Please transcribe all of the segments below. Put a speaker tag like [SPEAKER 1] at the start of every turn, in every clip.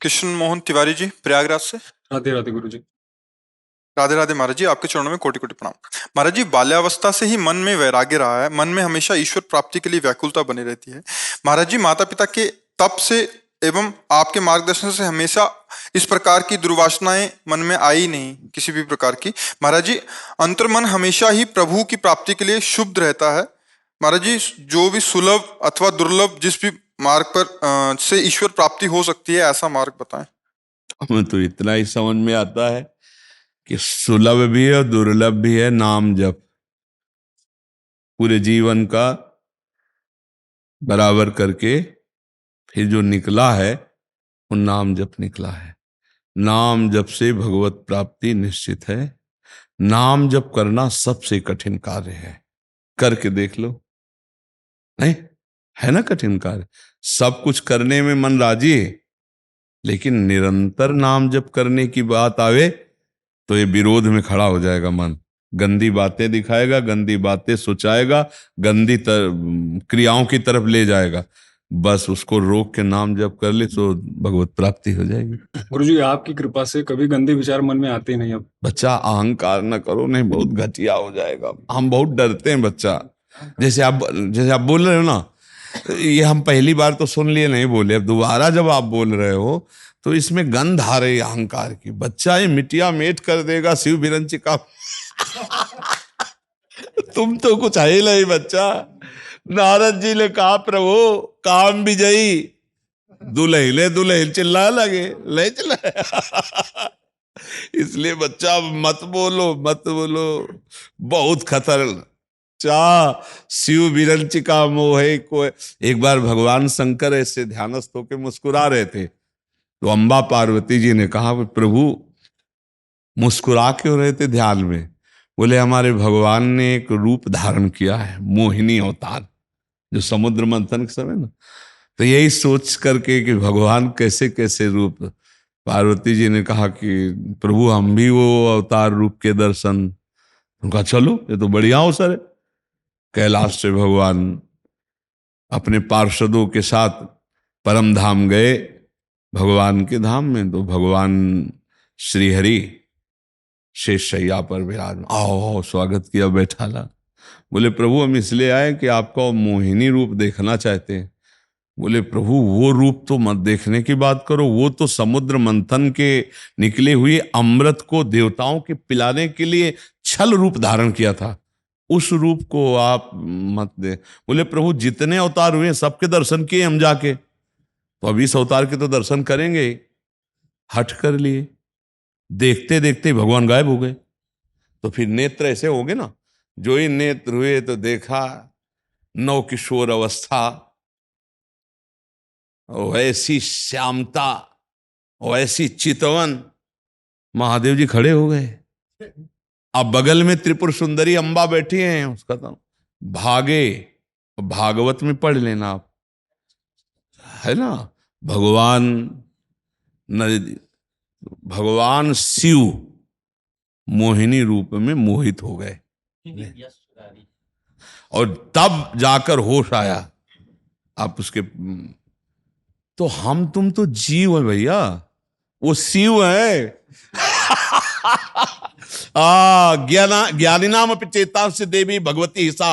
[SPEAKER 1] कृष्ण मोहन तिवारी जी, प्रयागराज से।
[SPEAKER 2] राधे राधे गुरु जी।
[SPEAKER 1] राधे राधे महाराज जी, आपके चरणों में कोटि कोटि प्रणाम। महाराज जी, बाल्यावस्था से ही मन में वैराग्य रहा है, मन में हमेशा ईश्वर प्राप्ति के लिए व्याकुलता बनी रहती है। महाराज जी, माता पिता के तप से एवं आपके मार्गदर्शन से हमेशा इस प्रकार की दुर्वासनाएं मन में आई नहीं, किसी भी प्रकार की। महाराज जी, अंतर्मन हमेशा ही प्रभु की प्राप्ति के लिए शुद्ध रहता है। महाराज जी, जो भी सुलभ अथवा दुर्लभ जिस भी मार्ग पर से ईश्वर प्राप्ति हो सकती है, ऐसा मार्ग बताएं।
[SPEAKER 3] हमें तो इतना ही समझ में आता है कि सुलभ भी है और दुर्लभ भी है नाम जप। पूरे जीवन का बराबर करके फिर जो निकला है वो नाम जप निकला है। नाम जप से भगवत प्राप्ति निश्चित है। नाम जप करना सबसे कठिन कार्य है। करके देख लो, नहीं है ना कठिन कार्य। सब कुछ करने में मन राजी है, लेकिन निरंतर नाम जप करने की बात आवे तो ये विरोध में खड़ा हो जाएगा। मन गंदी बातें दिखाएगा, गंदी बातें सोचाएगा, गंदी क्रियाओं की तरफ ले जाएगा। बस उसको रोक के नाम जप कर ले तो भगवत प्राप्ति हो जाएगी।
[SPEAKER 2] गुरुजी, आपकी कृपा से कभी गंदे विचार मन में आते नहीं। अब
[SPEAKER 3] बच्चा अहंकार न करो, नहीं बहुत घटिया हो जाएगा। हम बहुत डरते हैं बच्चा। जैसे आप बोल रहे हो ना, ये हम पहली बार तो सुन लिए, नहीं बोले, अब दोबारा जब आप बोल रहे हो तो इसमें गंध आ रही अहंकार की। बच्चा ये मिटिया मेट कर देगा शिव विरंचिका। तुम तो कुछ है ही नहीं बच्चा। नारद जी ने कहा, प्रभु काम विजयी दुल्हे दुल्हे चिल्ला लगे, ले चिल्ला। इसलिए बच्चा मत बोलो, मत बोलो, बहुत खतरनाक। शिव विरंचिका मोहे को। एक बार भगवान शंकर ऐसे ध्यानस्थ होकर मुस्कुरा रहे थे, तो अम्बा पार्वती जी ने कहा, प्रभु मुस्कुरा क्यों रहे थे ध्यान में? बोले, हमारे भगवान ने एक रूप धारण किया है, मोहिनी अवतार, जो समुद्र मंथन के समय ना, तो यही सोच करके कि भगवान कैसे कैसे रूप। पार्वती जी ने कहा कि प्रभु हम भी वो अवतार रूप के दर्शन। उनका चलो, ये तो बढ़िया अवसर है। कैलाश से भगवान अपने पार्षदों के साथ परम धाम गए, भगवान के धाम में। तो भगवान श्रीहरि शेष शैया पर विराज, आओ स्वागत किया, बैठा ला। बोले, प्रभु हम इसलिए आए कि आपका मोहिनी रूप देखना चाहते हैं। बोले, प्रभु वो रूप तो मत देखने की बात करो, वो तो समुद्र मंथन के निकले हुए अमृत को देवताओं के पिलाने के लिए छल रूप धारण किया था, उस रूप को आप मत दे। बोले, प्रभु जितने अवतार हुए सबके दर्शन किए हम जाके, तो अब इस अवतार के तो दर्शन करेंगे। हट कर लिए, देखते देखते भगवान गायब हो गए। तो फिर नेत्र ऐसे होंगे ना, जो ही नेत्र हुए तो देखा नव किशोर अवस्था, वैसी श्यामता, वैसी चितवन। महादेव जी खड़े हो गए। अब बगल में त्रिपुर सुंदरी अम्बा बैठी हैं, उसका तो भागे। भागवत में पढ़ लेना आप, है ना, भगवान शिव मोहिनी रूप में मोहित हो गए, और तब जाकर होश आया। आप उसके तो हम तुम तो जीव है भैया, वो शिव है। ज्ञानी नाम चेता से देवी भगवती हिसा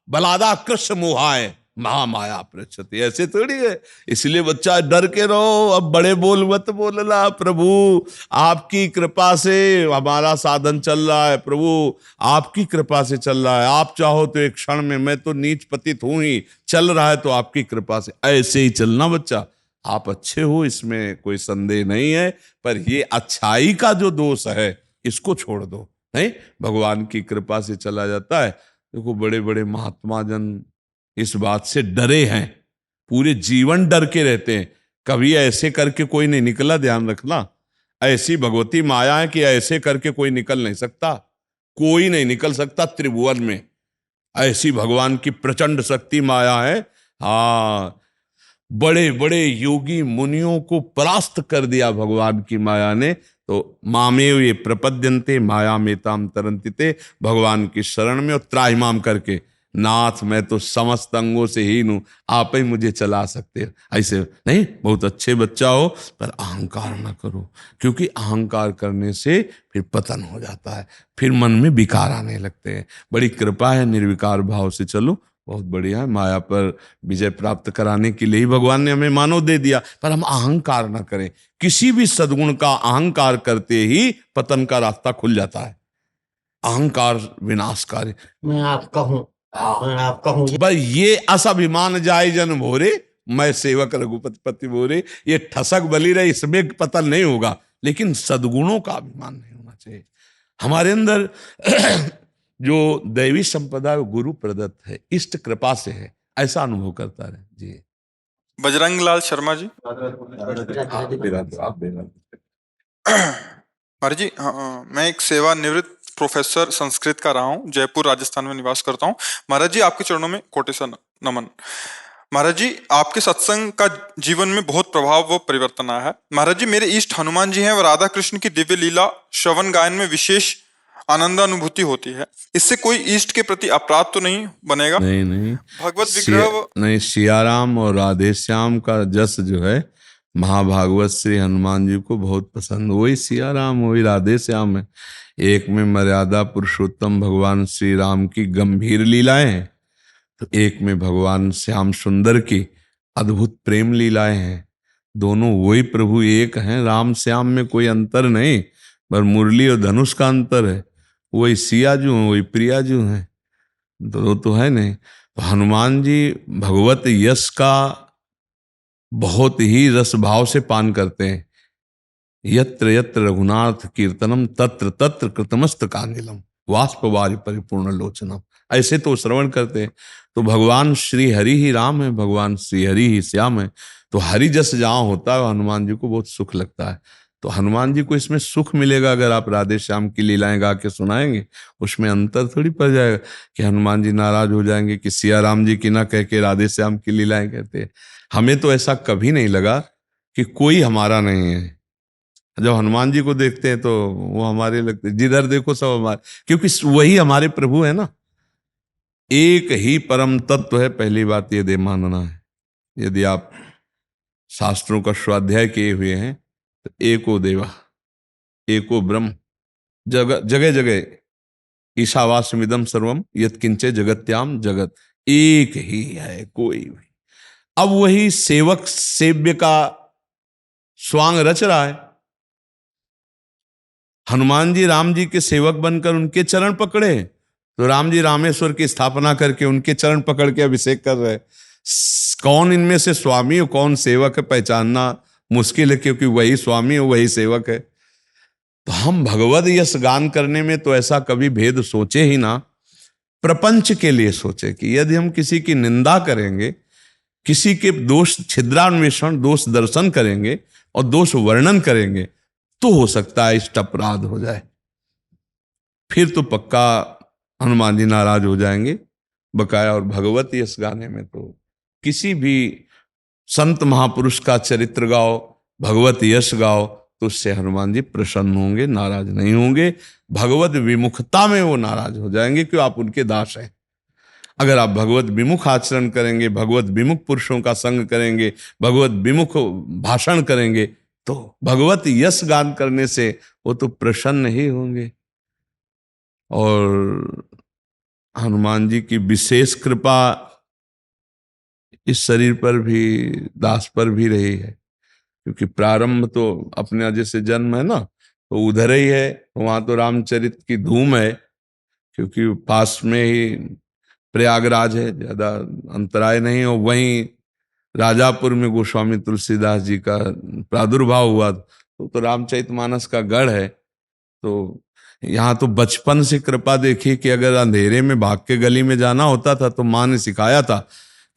[SPEAKER 3] बलादा कृष्ण मोहाय महामाया प्रचति। ऐसे थोड़ी है। इसलिए बच्चा डर के रहो, अब बड़े बोल मत बोलना। प्रभु आपकी कृपा से हमारा साधन चल रहा है, प्रभु आपकी कृपा से चल रहा है। आप चाहो तो एक क्षण में, मैं तो नीच पतित हूं ही, चल रहा है तो आपकी कृपा से। ऐसे ही चलना बच्चा। आप अच्छे हो, इसमें कोई संदेह नहीं है, पर ये अच्छाई का जो दोष है इसको छोड़ दो। नहीं, भगवान की कृपा से चला जाता है। देखो बड़े बड़े महात्मा जन इस बात से डरे हैं, पूरे जीवन डर के रहते हैं। कभी ऐसे करके कोई नहीं निकला, ध्यान रखना। ऐसी भगवती माया है कि ऐसे करके कोई निकल नहीं सकता, कोई नहीं निकल सकता त्रिभुवन में। ऐसी भगवान की प्रचंड शक्ति माया है। हाँ, बड़े बड़े योगी मुनियों को परास्त कर दिया भगवान की माया ने। तो मामेव ये प्रपद्यन्ते माया मेताम तरन्तिते, भगवान की शरण में और त्राहिमाम करके नाथ मैं तो समस्त अंगों से हीन हूं, आप ही मुझे चला सकते हो। ऐसे नहीं, बहुत अच्छे बच्चा हो पर अहंकार ना करो, क्योंकि अहंकार करने से फिर पतन हो जाता है, फिर मन में विकार आने लगते हैं। बड़ी कृपा है, निर्विकार भाव से चलो, बहुत बढ़िया है। माया पर विजय प्राप्त कराने के लिए ही भगवान ने हमें मानव दे दिया, पर हम अहंकार ना करें। किसी भी सद्गुण का अहंकार करते ही पतन का रास्ता खुल जाता है। अहंकार विनाशकारी।
[SPEAKER 4] मैं आपका हूँ, मैं आपका हूँ।
[SPEAKER 3] भाई ये असाभिमान जाय जन भोरे, मैं सेवक रघुपति पति बोरे, ये ठसक बली रहे, इसमें पतन नहीं होगा, लेकिन सद्गुणों का अभिमान नहीं होना चाहिए हमारे अंदर। जो दैवी संपदा गुरु प्रदत्त है, इष्ट कृपा से है, ऐसा अनुभव करता रहे जी।
[SPEAKER 1] बजरंग लाल शर्मा जी।
[SPEAKER 3] आप बेरा
[SPEAKER 1] महाराज जी, मैं एक सेवानिवृत्त प्रोफेसर संस्कृत का रहा हूँ, जयपुर राजस्थान में निवास करता हूँ। महाराज जी, आपके चरणों में कोटि सा नमन। महाराज जी, आपके सत्संग का जीवन में बहुत प्रभाव व परिवर्तन आया है। महाराज जी, मेरे इष्ट हनुमान जी हैं व राधा कृष्ण की दिव्य लीला श्रवण गायन में विशेष आनंदानुभूति होती है। इससे कोई इष्ट के प्रति अपराध तो नहीं बनेगा?
[SPEAKER 3] नहीं नहीं,
[SPEAKER 1] भगवत विग्रह
[SPEAKER 3] नहीं, सियाराम और राधे श्याम का जस जो है महाभागवत श्री हनुमान जी को बहुत पसंद। वही सियाराम, वही राधे श्याम है। एक में मर्यादा पुरुषोत्तम भगवान श्री राम की गंभीर लीलाएं हैं, तो एक में भगवान श्याम सुंदर की अद्भुत प्रेम लीलाएं हैं। दोनों वही प्रभु एक हैं, राम श्याम में कोई अंतर नहीं, पर मुरली और धनुष का अंतर है। वही सिया जो हैं, वही प्रिया जो हैं, तो है नहीं। तो हनुमान जी भगवत यश का बहुत ही रस भाव से पान करते हैं। यत्र यत्र रघुनाथ कीर्तनम तत्र तत्र कृतमस्त कांदिलम वाष्पवारि परिपूर्ण लोचनम, ऐसे तो श्रवण करते हैं। तो भगवान श्री हरि ही राम है, भगवान श्री हरि ही श्याम है। तो हरि जस जहाँ होता है हनुमान जी को बहुत सुख लगता है। तो हनुमान जी को इसमें सुख मिलेगा अगर आप राधे श्याम की लीलाएं गा के सुनाएंगे। उसमें अंतर थोड़ी पड़ जाएगा कि हनुमान जी नाराज हो जाएंगे कि सिया राम जी की ना कह के राधे श्याम की लीलाएं कहते हैं। हमें तो ऐसा कभी नहीं लगा कि कोई हमारा नहीं है। जब हनुमान जी को देखते हैं तो वो हमारे लगते, जिधर देखो सब हमारे, क्योंकि वही हमारे प्रभु है ना। एक ही परम तत्व है, पहली बात ये दे मानना है। यदि आप शास्त्रों का स्वाध्याय किए हुए हैं तो एको देवा एको ब्रह्म, जगह जगह जगह ईशावास्यमिदं सर्वम यत्किंचे जगत्याम जगत, एक ही है, कोई भी। अब वही सेवक सेव्य का स्वांग रच रहा है। हनुमान जी राम जी के सेवक बनकर उनके चरण पकड़े, तो राम जी रामेश्वर की स्थापना करके उनके चरण पकड़ के अभिषेक कर रहे। कौन इनमें से स्वामी और कौन सेवक है पहचानना मुश्किल है, क्योंकि वही स्वामी और वही सेवक है। तो हम भगवद यश गान करने में तो ऐसा कभी भेद सोचे ही ना। प्रपंच के लिए सोचे कि यदि हम किसी की निंदा करेंगे, किसी के दोष छिद्रान्वेषण दोष दर्शन करेंगे और दोष वर्णन करेंगे, तो हो सकता है इष्ट अपराध हो जाए। फिर तो पक्का हनुमान जी नाराज हो जाएंगे बकाया। और भगवत यश गाने में तो किसी भी संत महापुरुष का चरित्र गाओ, भगवत यश गाओ, तो उससे हनुमान जी प्रसन्न होंगे, नाराज नहीं होंगे। भगवत विमुखता में वो नाराज हो जाएंगे क्यों, आप उनके दास हैं। अगर आप भगवत विमुख आचरण करेंगे, भगवत विमुख पुरुषों का संग करेंगे, भगवत विमुख भाषण करेंगे, तो भगवत यश गान करने से वो तो प्रसन्न ही होंगे। और हनुमान जी की विशेष कृपा इस शरीर पर भी, दास पर भी रही है, क्योंकि प्रारंभ तो अपने जैसे जन्म है ना, तो उधर ही है। वहां तो रामचरित की धूम है, क्योंकि पास में ही प्रयागराज है, ज्यादा अंतराय नहीं हो। वहीं राजापुर में गोस्वामी तुलसीदास जी का प्रादुर्भाव हुआ, तो रामचरितमानस का गढ़ है। तो यहाँ तो बचपन से कृपा देखी कि अगर अंधेरे में भाग के गली में जाना होता था तो माँ ने सिखाया था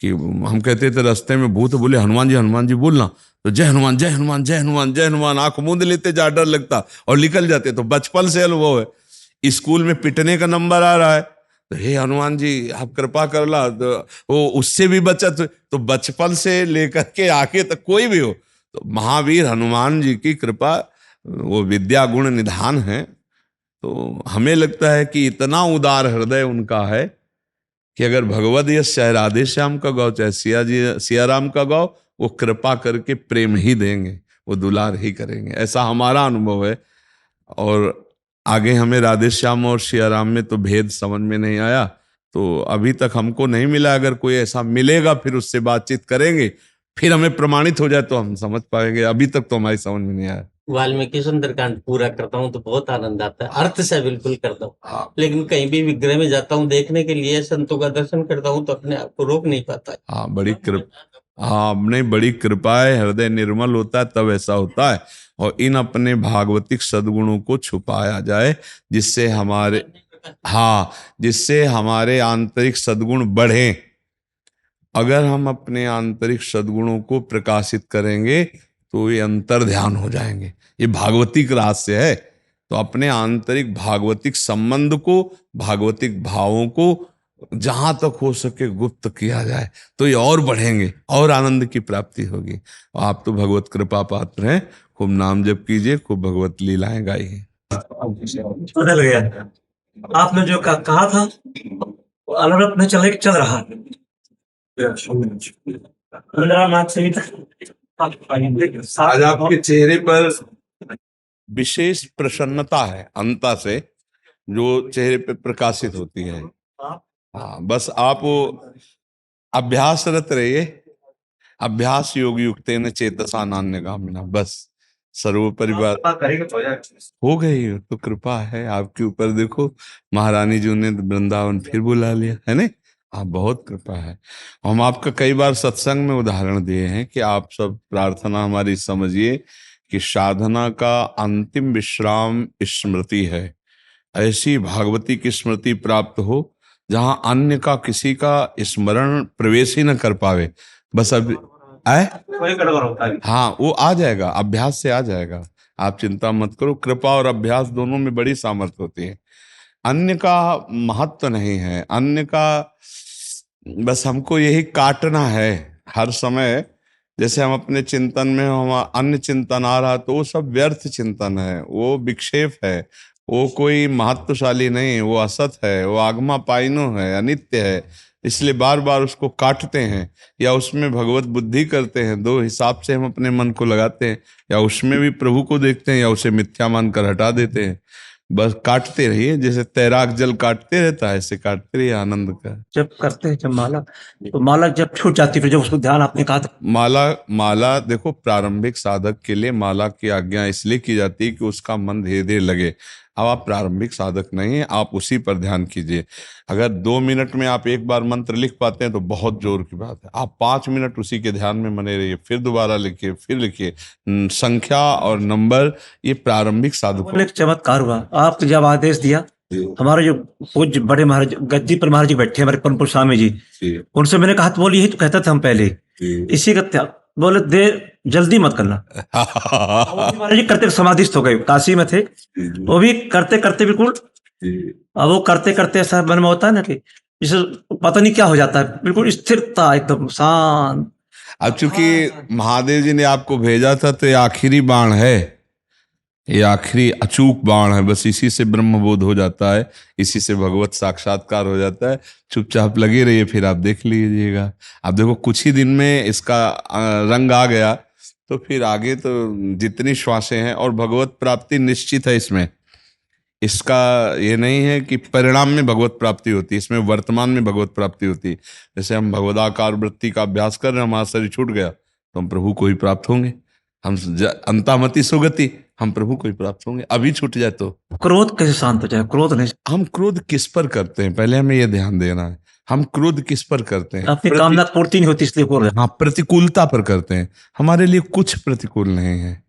[SPEAKER 3] कि हम कहते थे रास्ते में भूत बोले हनुमान जी बोलना, तो जय हनुमान जय हनुमान जय हनुमान जय हनुमान आंख मूंद लेते, जा डर लगता और निकल जाते। तो बचपन से अनुभव है। स्कूल में पिटने का नंबर आ रहा है तो हे हनुमान जी आप कृपा कर ला, तो वो उससे भी बचत। तो बचपन से लेकर के आगे तक कोई भी हो, तो महावीर हनुमान जी की कृपा, वो विद्या गुण निधान है। तो हमें लगता है कि इतना उदार हृदय उनका है कि अगर भगवद यश चाहे राधे श्याम का गाओ चाहे सिया राम का गाओ, वो कृपा करके प्रेम ही देंगे, वो दुलार ही करेंगे। ऐसा हमारा अनुभव है। और आगे हमें राधे श्याम और सिया राम में तो भेद समझ में नहीं आया, तो अभी तक हमको नहीं मिला। अगर कोई ऐसा मिलेगा फिर उससे बातचीत करेंगे, फिर हमें प्रमाणित हो जाए तो हम समझ पाएंगे। अभी तक तो हमारी समझ में नहीं आया।
[SPEAKER 4] वाल्मीकि सुंदरकांड पूरा करता हूँ तो बहुत आनंद आता है, अर्थ से बिल्कुल करता हूँ। लेकिन कहीं भी विग्रह में जाता हूँ देखने के लिए, संतों का दर्शन करता हूँ तो अपने आप को रोक नहीं पाता।
[SPEAKER 3] हाँ, बड़ी कृपा, हाँ अपने बड़ी कृपा है, हृदय निर्मल होता है तब ऐसा होता है। और इन अपने भागवतिक सद्गुणों को छुपाया जाए, जिससे हमारे, हाँ, जिससे हमारे आंतरिक सद्गुण बढ़े। अगर हम अपने आंतरिक सद्गुणों को प्रकाशित करेंगे तो ये अंतर ध्यान हो जाएंगे। ये भागवतिक रहस्य है। तो अपने आंतरिक भागवतिक संबंध को, भागवतिक भावों को जहां तक हो सके गुप्त किया जाए तो ये और बढ़ेंगे और आनंद की प्राप्ति होगी। आप तो भगवत कृपा पात्र हैं, खूब नाम जप कीजिए, खूब भगवत लीलाएं गाइए।
[SPEAKER 5] बदल गया। आपने जो कहा था वो अलग में चल रहा है।
[SPEAKER 3] आज आपके चेहरे पर विशेष प्रसन्नता है, अंता से जो चेहरे पे प्रकाशित होती है। हाँ, बस आप अभ्यासरत रहिए। अभ्यास योग युक्तेन चेतसा नान्यगामिना, बस सर्व परिवार हो गई। तो कृपा है आपके ऊपर। देखो महारानी जी ने वृंदावन फिर बुला लिया है ना। हाँ, बहुत कृपा है। हम आपका कई बार सत्संग में उदाहरण दिए हैं कि आप सब प्रार्थना हमारी समझिए कि साधना का अंतिम विश्राम स्मृति है। ऐसी भागवती की स्मृति प्राप्त हो जहां अन्य का किसी का स्मरण प्रवेश ही न कर पावे। बस अब हाँ, वो आ जाएगा, अभ्यास से आ जाएगा। आप चिंता मत करो। कृपा और अभ्यास दोनों में बड़ी सामर्थ्य होती है। अन्य का महत्व नहीं है, अन्य का बस हमको यही काटना है हर समय। जैसे हम अपने चिंतन में हम अन्य चिंतन आ रहा तो वो सब व्यर्थ चिंतन है, वो विक्षेप है, वो कोई महत्वशाली नहीं, वो असत है, वो आगमा पाइनो है, अनित्य है। इसलिए बार बार उसको काटते हैं या उसमें भगवत बुद्धि करते हैं। दो हिसाब से हम अपने मन को लगाते हैं, या उसमें भी प्रभु को देखते हैं या उसे मिथ्या मानकर हटा देते हैं। बस काटते रहिए, जैसे तैराक जल काटते रहता है ऐसे काटते रहिए आनंद का।
[SPEAKER 5] जब करते हैं जब माला, तो माला जब छूट जाती फिर जब उसको ध्यान आपने कहा था।
[SPEAKER 3] माला देखो, प्रारंभिक साधक के लिए माला की आज्ञा इसलिए की जाती है कि उसका मन धीरे धीरे लगे। अब आप प्रारंभिक साधक नहीं हैं, आप उसी पर ध्यान कीजिए। अगर 2 मिनट में आप एक बार मंत्र लिख पाते हैं तो बहुत जोर की बात है। आप 5 मिनट उसी के ध्यान में बने रहिए, फिर दोबारा लिखिए, फिर लिखिए। संख्या और नंबर ये प्रारंभिक साधकों।
[SPEAKER 5] एक चमत्कार हुआ, आपने जब आदेश दिया, हमारे जो पूज्य बड़े महाराज गद्दी पर महाराज जी बैठे हमारे पनपुर स्वामी जी, उनसे मैंने कहा, बोली यही तो कहता था हम पहले इसी का, बोले देर जल्दी मत करना। महाराज जी करते समाधिस्थ हो गए, काशी में थे, वो भी करते करते बिल्कुल, अब वो करते करते ऐसा मन में होता है ना कि जैसे पता नहीं क्या हो जाता है, बिल्कुल स्थिरता, एकदम शांत।
[SPEAKER 3] अब चूंकि महादेव जी ने आपको भेजा था तो ये आखिरी बाण है, ये आखिरी अचूक बाण है। बस इसी से ब्रह्मबोध हो जाता है, इसी से भगवत साक्षात्कार हो जाता है। चुपचाप लगे रहिए, फिर आप देख लीजिएगा। आप देखो कुछ ही दिन में इसका रंग आ गया, तो फिर आगे तो जितनी श्वासें हैं, और भगवत प्राप्ति निश्चित है इसमें। इसका ये नहीं है कि परिणाम में भगवत प्राप्ति होती है, इसमें वर्तमान में भगवत प्राप्ति होती है। जैसे हम भगवदाकार वृत्ति का अभ्यास कर रहे हैं, हमारा शरीर छूट गया तो हम प्रभु को ही प्राप्त होंगे। हम अंतामति सुगति, हम प्रभु को ही प्राप्त होंगे। अभी छूट जाए तो
[SPEAKER 5] क्रोध कैसे शांत हो जाए? क्रोध नहीं,
[SPEAKER 3] हम क्रोध किस पर करते हैं, पहले हमें यह ध्यान देना है। हम क्रोध किस पर करते हैं?
[SPEAKER 5] अपनी कामना पूर्ति नहीं होती इसलिए हो रहा है।
[SPEAKER 3] हाँ, प्रतिकूलता पर करते हैं। हमारे लिए कुछ प्रतिकूल नहीं है।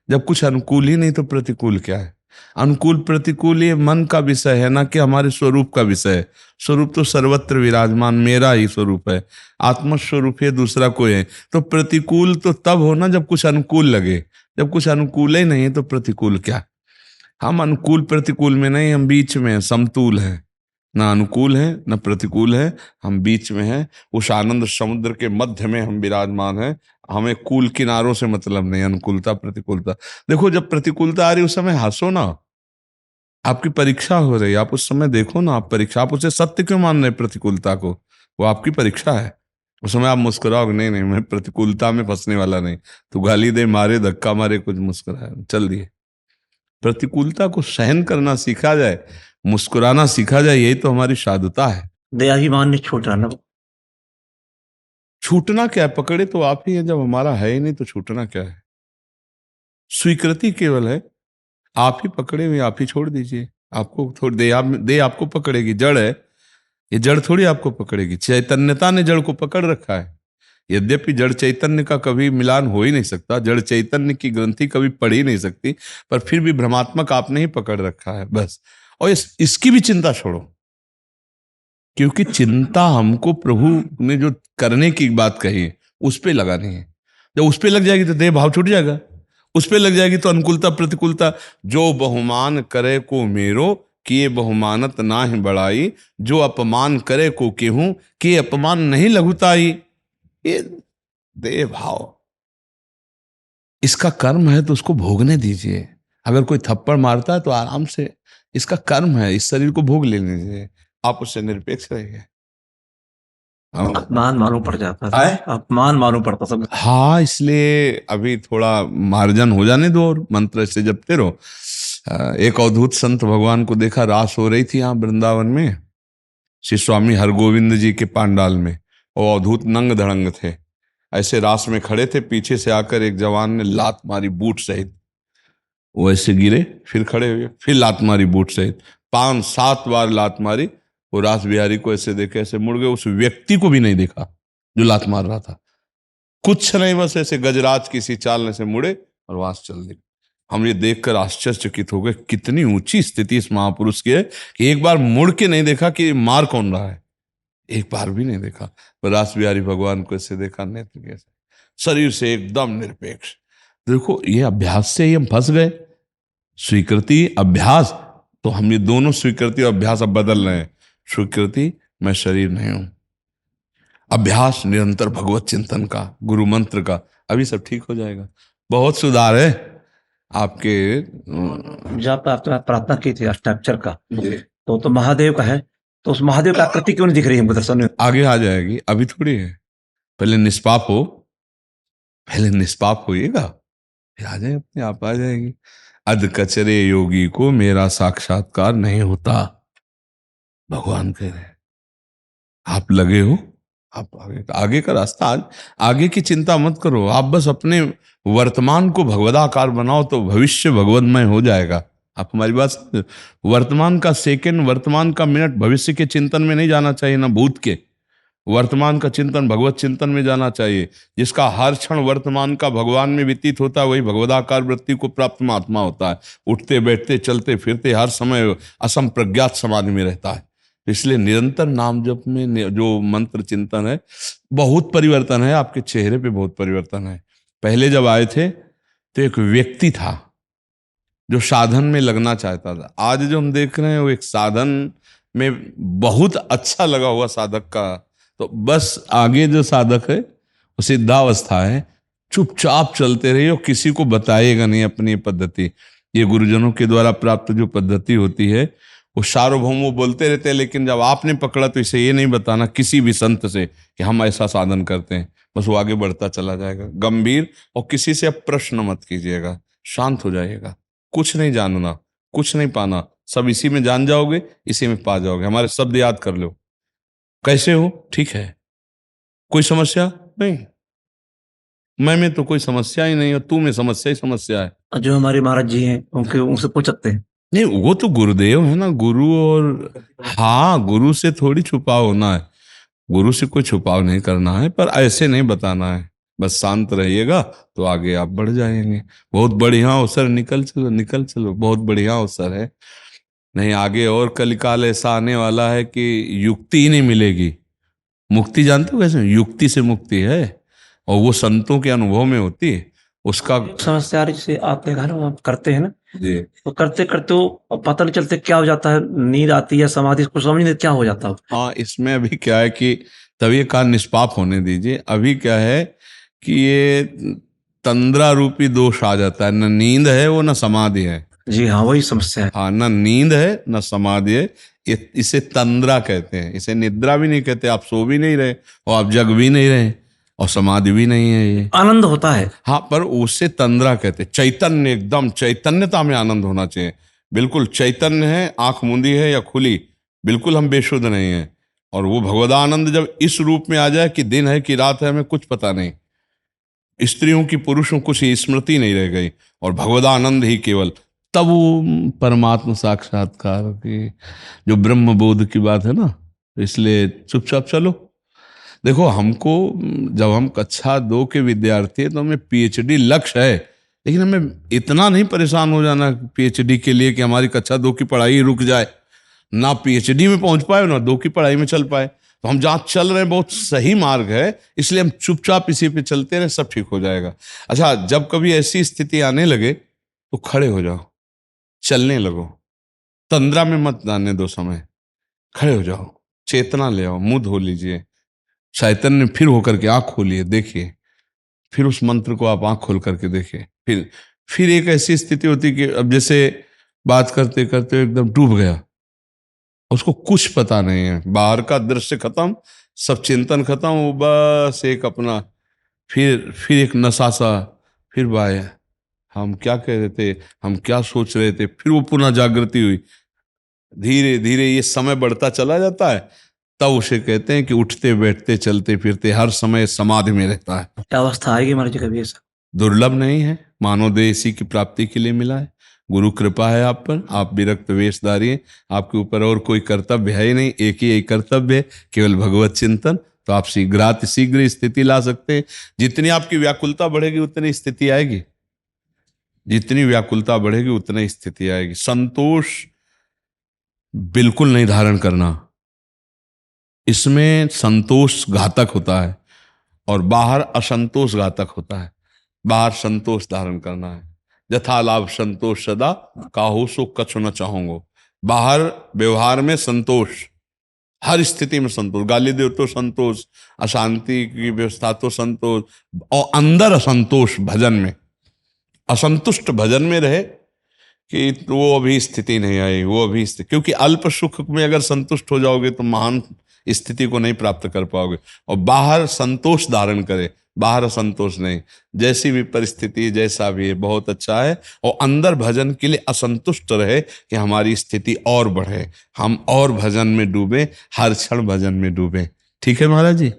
[SPEAKER 3] जब कुछ अनुकूल ही नहीं तो प्रतिकूल क्या है? अनुकूल प्रतिकूल ये मन का विषय है, ना कि हमारे स्वरूप का विषय है। स्वरूप तो सर्वत्र विराजमान मेरा ही स्वरूप है, आत्मस्वरूप है, दूसरा कोई है। तो प्रतिकूल तो तब हो ना जब कुछ अनुकूल लगे। जब कुछ अनुकूल ही नहीं तो प्रतिकूल क्या? हम अनुकूल प्रतिकूल में नहीं, हम बीच में हैं, समतूल हैं। ना अनुकूल है ना प्रतिकूल है, हम बीच में हैं। उस आनंद समुद्र के मध्य में हम विराजमान हैं। हमें कूल किनारों से मतलब नहीं, अनुकूलता प्रतिकूलता। देखो जब प्रतिकूलता आ रही उस समय हंसो ना, आपकी परीक्षा हो रही है, आप उस समय देखो ना, आप परीक्षा, आप उसे सत्य क्यों मान रहे हैं प्रतिकूलता को? वो आपकी परीक्षा है। उस समय आप मुस्कुराओगे, नहीं नहीं मैं प्रतिकूलता में फंसने वाला नहीं, तो गाली दे, मारे, धक्का मारे, कुछ मुस्कुराए, चल दिए। प्रतिकूलता को सहन करना सीखा जाए, मुस्कुराना सीखा जाए, यही तो हमारी साधुता है।
[SPEAKER 5] दयाभिमान नहीं छूट रहा ना।
[SPEAKER 3] छूटना क्या है? पकड़े तो आप ही है, जब हमारा है ही नहीं तो छूटना क्या है? स्वीकृति केवल है, आप ही पकड़े हुए, आप ही छोड़ दीजिए। आपको थोड़ी दे आपको पकड़ेगी, जड़ है ये, जड़ थोड़ी आपको पकड़ेगी। चैतन्यता ने जड़ को पकड़ रखा है। यद्यपि जड़ चैतन्य का कभी मिलान हो ही नहीं सकता, जड़ चैतन्य की ग्रंथि कभी पड़ ही नहीं सकती, पर फिर भी भ्रमात्मक आपने ही पकड़ रखा है बस। और इसकी भी चिंता छोड़ो, क्योंकि चिंता हमको प्रभु ने जो करने की बात कही है उस पे लगानी है। जब उस पे लग जाएगी तो देह भाव छूट जाएगा, उस पे लग जाएगी तो अनुकूलता प्रतिकूलता। जो बहुमान करे को मेरो, किए बहुमानत ना ही बढ़ाई, जो अपमान करे को केहूं, कि अपमान नहीं लघुताई। ये देह भाव, इसका कर्म है तो उसको भोगने दीजिए। अगर कोई थप्पड़ मारता है तो आराम से, इसका कर्म है, इस शरीर को भोग लेने दीजिए, आप उससे निरपेक्ष रहिए।
[SPEAKER 5] अपमान मालूम पड़ जाता था,
[SPEAKER 3] आए?
[SPEAKER 5] अपमान मालूम पड़ता सब।
[SPEAKER 3] हाँ, इसलिए अभी थोड़ा मार्जन हो जाने दो और मंत्र से जपते रहो। एक अवधूत संत भगवान को देखा, रास हो रही थी यहाँ वृंदावन में, श्री स्वामी हरगोविंद जी के पांडाल में। वो अवधूत नंग धड़ंग थे, ऐसे रास में खड़े थे, पीछे से आकर एक जवान ने लात मारी बूट सहित, वो ऐसे गिरे, फिर खड़े हुए, फिर लात मारी बूट सहित, 5-7 बार लात मारी। वो रास बिहारी को ऐसे देखे, ऐसे मुड़ गए, उस व्यक्ति को भी नहीं देखा जो लात मार रहा था, कुछ नहीं, बस ऐसे गजराज किसी चाल से मुड़े और वहां से चल दिए। हम ये देखकर आश्चर्यचकित हो गए, कितनी ऊंची स्थिति इस महापुरुष की है कि एक बार मुड़ के नहीं देखा कि मार कौन रहा है, एक बार भी नहीं देखा। पर रास बिहारी भगवान को ऐसे देखा, नेत्र कैसे, शरीर से एकदम निरपेक्ष। देखो, ये अभ्यास से ही हम फंस गए। स्वीकृति, अभ्यास, तो हम ये दोनों स्वीकृति और अभ्यास अब बदल रहे हैं। स्वीकृति, मैं शरीर नहीं हूं। अभ्यास निरंतर भगवत चिंतन का, गुरु मंत्र का, अभी सब ठीक हो जाएगा। बहुत सुधार है आपके।
[SPEAKER 5] जब आपने प्रार्थना की थी अष्टाक्षर का, तो महादेव का है, तो उस महादेव की आकृति क्यों नहीं दिख रही है हमको दर्शन में?
[SPEAKER 3] आगे आ जाएगी, अभी थोड़ी है। पहले निष्पाप हो, पहले निष्पाप होइएगा, फिर आ जाए, अपने आप आ जाएगी। अध कचरे योगी को मेरा साक्षात्कार नहीं होता, भगवान कह रहे हैं। आप लगे हो, आप आगे का रास्ता, आज आगे की चिंता मत करो, आप बस अपने वर्तमान को भगवदाकार बनाओ तो भविष्य भगवदमय हो जाएगा। आप हमारी बात समझो? वर्तमान का सेकंड, वर्तमान का मिनट भविष्य के चिंतन में नहीं जाना चाहिए, ना भूत के। वर्तमान का चिंतन भगवत चिंतन में जाना चाहिए। जिसका हर क्षण वर्तमान का भगवान में व्यतीत होता है, वही भगवदाकार वृत्ति को प्राप्त महात्मा होता है। उठते बैठते चलते फिरते हर समय असंप्रज्ञात समाधि में रहता है। इसलिए निरंतर नाम जप में जो मंत्र चिंतन है, बहुत परिवर्तन है, आपके चेहरे पे बहुत परिवर्तन है। पहले जब आए थे तो एक व्यक्ति था जो साधन में लगना चाहता था, आज जो हम देख रहे हैं वो एक साधन में बहुत अच्छा लगा हुआ साधक का। तो बस आगे जो साधक है वो सिद्धावस्था है, चुपचाप चलते रहिए और किसी को बताइएगा नहीं अपनी पद्धति। ये गुरुजनों के द्वारा प्राप्त जो पद्धति होती है वो सार्वभौम वो बोलते रहते हैं, लेकिन जब आपने पकड़ा तो इसे ये नहीं बताना किसी भी संत से कि हम ऐसा साधन करते हैं, बस वो आगे बढ़ता चला जाएगा गंभीर। और किसी से अब प्रश्न मत कीजिएगा, शांत हो जाइएगा। कुछ नहीं जानना, कुछ नहीं पाना, सब इसी में जान जाओगे, इसी में पा जाओगे। हमारे शब्द याद कर लो, कैसे हो, ठीक है, कोई समस्या नहीं, मैं में तो कोई समस्या ही नहीं है, तू में समस्या ही समस्या है।
[SPEAKER 5] जो हमारे महाराज जी हैं उनसे पूछ सकते हैं?
[SPEAKER 3] नहीं, वो तो गुरुदेव है ना, गुरु। और हाँ, गुरु से थोड़ी छुपाव होना है, गुरु से कोई छुपाव नहीं करना है, पर ऐसे नहीं बताना है। बस शांत रहिएगा तो आगे आप बढ़ जाएंगे। बहुत बढ़िया अवसर, निकल चलो, निकल चलो, बहुत बढ़िया अवसर है। नहीं, आगे और कलिकाल ऐसा आने वाला है कि युक्ति ही नहीं मिलेगी। मुक्ति जानते हो कैसे? युक्ति से मुक्ति है, और वो संतों के अनुभव में होती है। उसका
[SPEAKER 5] समस्या जैसे आपके घर में आप करते हैं ना,
[SPEAKER 3] जी,
[SPEAKER 5] तो करते करते वो पता नहीं चलते क्या हो जाता है, नींद आती है, समाधि, कुछ समझ नहीं क्या हो जाता है।
[SPEAKER 3] हाँ, इसमें अभी क्या है कि तभी कान निष्पाप होने दीजिए। अभी क्या है कि ये तंद्रा रूपी दोष आ जाता है, न नींद है वो, न समाधि है।
[SPEAKER 5] जी हाँ, वही समस्या है।
[SPEAKER 3] हाँ, ना नींद है ना समाधि है, इसे तंद्रा कहते हैं। इसे निद्रा भी नहीं कहते, आप सो भी नहीं रहे और आप जग भी नहीं रहे और समाधि भी नहीं है ये।
[SPEAKER 5] आनंद होता है।
[SPEAKER 3] हाँ, पर उससे तंद्रा कहते हैं। चैतन्य, एकदम चैतन्यता में आनंद होना चाहिए। बिल्कुल चैतन्य है, आंख मूंदी है या खुली, बिल्कुल हम बेशुद्ध नहीं है। और वो भगवदानंद जब इस रूप में आ जाए कि दिन है कि रात है, हमें कुछ पता नहीं, स्त्रियों की पुरुषों कुछ स्मृति नहीं रह गई और भगवदानंद ही केवल, तब वो परमात्मा साक्षात्कार की जो ब्रह्म बोध की बात है ना। इसलिए चुपचाप चलो। देखो, हमको जब हम कक्षा 2 के विद्यार्थी हैं तो हमें पीएचडी लक्ष्य है, लेकिन हमें इतना नहीं परेशान हो जाना पीएचडी के लिए कि हमारी कक्षा 2 की पढ़ाई रुक जाए, ना पीएचडी में पहुंच पाए ना 2 की पढ़ाई में चल पाए। तो हम जहाँ चल रहे हैं बहुत सही मार्ग है, इसलिए हम चुपचाप इसी पे चलते रहे, सब ठीक हो जाएगा। अच्छा, जब कभी ऐसी स्थिति आने लगे तो खड़े हो जाओ, चलने लगो, तंद्रा में मत जाने दो समय, खड़े हो जाओ, चेतना ले आओ, मुंह धो लीजिए, चैतन्य फिर होकर के आंख खोलिए, देखिए, फिर उस मंत्र को आप आंख खोल करके देखिए। फिर एक ऐसी स्थिति होती कि अब जैसे बात करते करते एकदम डूब गया, उसको कुछ पता नहीं है, बाहर का दृश्य खत्म, सब चिंतन खत्म, वो बस एक अपना फिर एक नशा सा, फिर बाय, हम क्या कह रहे थे, हम क्या सोच रहे थे, फिर वो पुनः जागृति हुई। धीरे धीरे ये समय बढ़ता चला जाता है, तब उसे कहते हैं कि उठते बैठते चलते फिरते हर समय समाधि में रहता है।
[SPEAKER 5] क्या अवस्था आएगी महाराज जी कभी ऐसा?
[SPEAKER 3] दुर्लभ नहीं है, मानव देह इसी की प्राप्ति के लिए मिला है। गुरु कृपा है आप पर, आप विरक्त वेशधारी हैं, आपके ऊपर और कोई कर्तव्य है ही नहीं, एक ही कर्तव्य है, केवल भगवत चिंतन। तो आप शीघ्र स्थिति ला सकते हैं। जितनी आपकी व्याकुलता बढ़ेगी उतनी स्थिति आएगी, जितनी व्याकुलता बढ़ेगी उतनी स्थिति आएगी। संतोष बिल्कुल नहीं धारण करना, इसमें संतोष घातक होता है और बाहर असंतोष घातक होता है। बाहर संतोष धारण करना है, यथा लाभ संतोष सदा, काहू सो कछु न चाहूंगो। बाहर व्यवहार में संतोष, हर स्थिति में संतोष, गाली दे तो संतोष, अशांति की व्यवस्था तो संतोष, और अंदर असंतोष, भजन में असंतुष्ट भजन में रहे कि वो अभी स्थिति नहीं आई, वो अभी स्थिति, क्योंकि अल्प सुख में अगर संतुष्ट हो जाओगे तो महान स्थिति को नहीं प्राप्त कर पाओगे। और बाहर संतोष धारण करे, बाहर असंतोष नहीं, जैसी भी परिस्थिति जैसा भी है बहुत अच्छा है। और अंदर भजन के लिए असंतुष्ट रहे कि हमारी स्थिति और बढ़े, हम और भजन में डूबे, हर क्षण भजन में डूबे। ठीक है महाराज जी,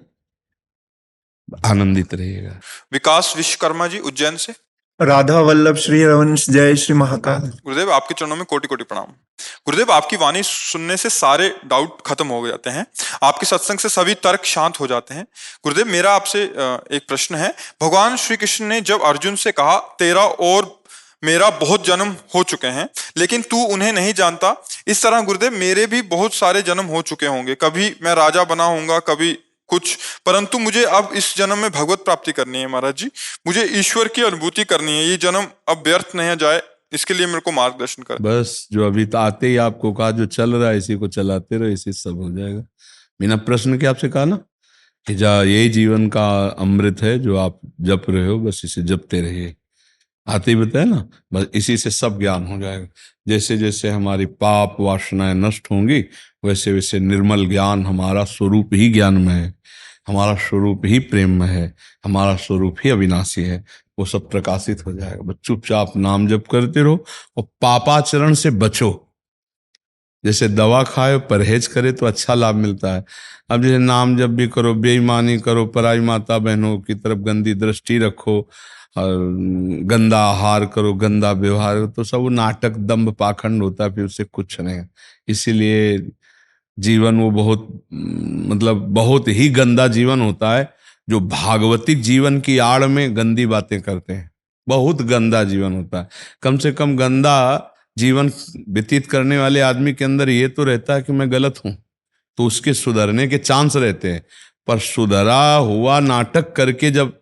[SPEAKER 3] आनंदित रहिएगा।
[SPEAKER 1] विकास विश्वकर्मा जी उज्जैन से।
[SPEAKER 6] राधा वल्लभ श्री रवंश, जय श्री महाकाल।
[SPEAKER 1] गुरुदेव, आपके चरणों में कोटि कोटि प्रणाम। गुरुदेव, आपकी वाणी सुनने से सारे डाउट खत्म हो जाते हैं, आपके सत्संग से सभी तर्क शांत हो जाते हैं। गुरुदेव, मेरा आपसे एक प्रश्न है। भगवान श्री कृष्ण ने जब अर्जुन से कहा, तेरा और मेरा बहुत जन्म हो चुके हैं लेकिन तू उन्हें नहीं जानता, इस तरह गुरुदेव मेरे भी बहुत सारे जन्म हो चुके होंगे, कभी मैं राजा बना होऊंगा, कभी कुछ, परंतु मुझे अब इस जन्म में भगवत प्राप्ति करनी है महाराज जी, मुझे ईश्वर की अनुभूति करनी है, ये जन्म अब व्यर्थ नहीं जाए, इसके लिए मेरे को मार्गदर्शन करें।
[SPEAKER 3] बस जो अभी आते ही आपको कहा, जो चल रहा है इसी को चलाते रहो, इसी सब हो जाएगा। बिना प्रश्न के आपसे कहा ना कि यही जीवन का अमृत है जो आप जप रहे हो, बस इसे जपते रहिए। आते ही बताया ना, बस इसी से सब ज्ञान हो जाएगा। जैसे जैसे हमारी पाप वासनाएं नष्ट होंगी वैसे वैसे निर्मल ज्ञान, हमारा स्वरूप ही ज्ञानमय है, हमारा स्वरूप ही प्रेममय है, हमारा स्वरूप ही अविनाशी है, वो सब प्रकाशित हो जाएगा। बस चुपचाप नाम जप करते रहो और पापाचरण से बचो। जैसे दवा खाए परहेज करे तो अच्छा लाभ मिलता है। अब जैसे नाम जप भी करो, बेईमानी करो, पराई माता बहनों की तरफ गंदी दृष्टि रखो और गंदा आहार करो, गंदा व्यवहार करो, तो सब नाटक, दंभ, पाखंड होता है, फिर उससे कुछ नहीं। इसीलिए जीवन वो बहुत ही गंदा जीवन होता है जो भागवतिक जीवन की आड़ में गंदी बातें करते हैं। बहुत गंदा जीवन होता है। कम से कम गंदा जीवन व्यतीत करने वाले आदमी के अंदर ये तो रहता है कि मैं गलत हूं, तो उसके सुधरने के चांस रहते हैं। पर सुधरा हुआ नाटक करके, जब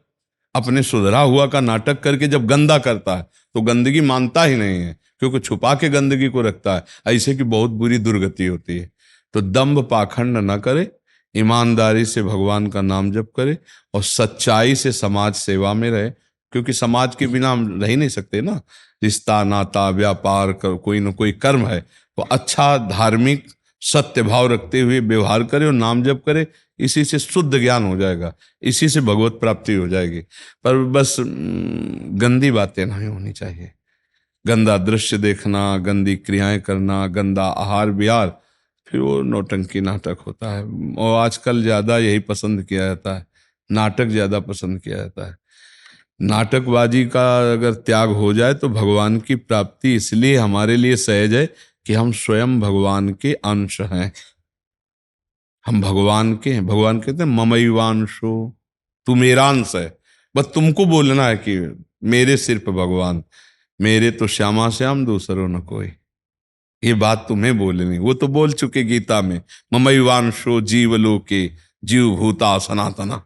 [SPEAKER 3] अपने सुधरा हुआ का नाटक करके जब गंदा करता है तो गंदगी मानता ही नहीं है, क्योंकि छुपा के गंदगी को रखता है। ऐसे की बहुत बुरी दुर्गति होती है। तो दंभ पाखंड न करे, ईमानदारी से भगवान का नाम जप करे और सच्चाई से समाज सेवा में रहे, क्योंकि समाज के बिना हम रह ही नहीं सकते ना। रिश्ता, नाता, व्यापार, कोई ना कोई कर्म है, तो अच्छा धार्मिक सत्य भाव रखते हुए व्यवहार करे और नाम जप करे, इसी से शुद्ध ज्ञान हो जाएगा, इसी से भगवत प्राप्ति हो जाएगी। पर बस गंदी बातें नहीं होनी चाहिए, गंदा दृश्य देखना, गंदी क्रियाएं करना, गंदा आहार विहार, फिर वो नौटंकी नाटक होता है। और आजकल ज्यादा यही पसंद किया जाता है, नाटक ज्यादा पसंद किया जाता है। नाटकबाजी का अगर त्याग हो जाए तो भगवान की प्राप्ति इसलिए हमारे लिए सहज है कि हम स्वयं भगवान के अंश हैं, हम भगवान के हैं। भगवान कहते हैं ममैवांशो, तू मेरा अंश है। बस तुमको बोलना है कि मेरे सिर पे भगवान, मेरे तो श्यामा श्याम दूसरों न कोई। ये बात तुम्हें बोलनी, वो तो बोल चुके गीता में, ममैवांशो जीवलोके जीव भूता सनातना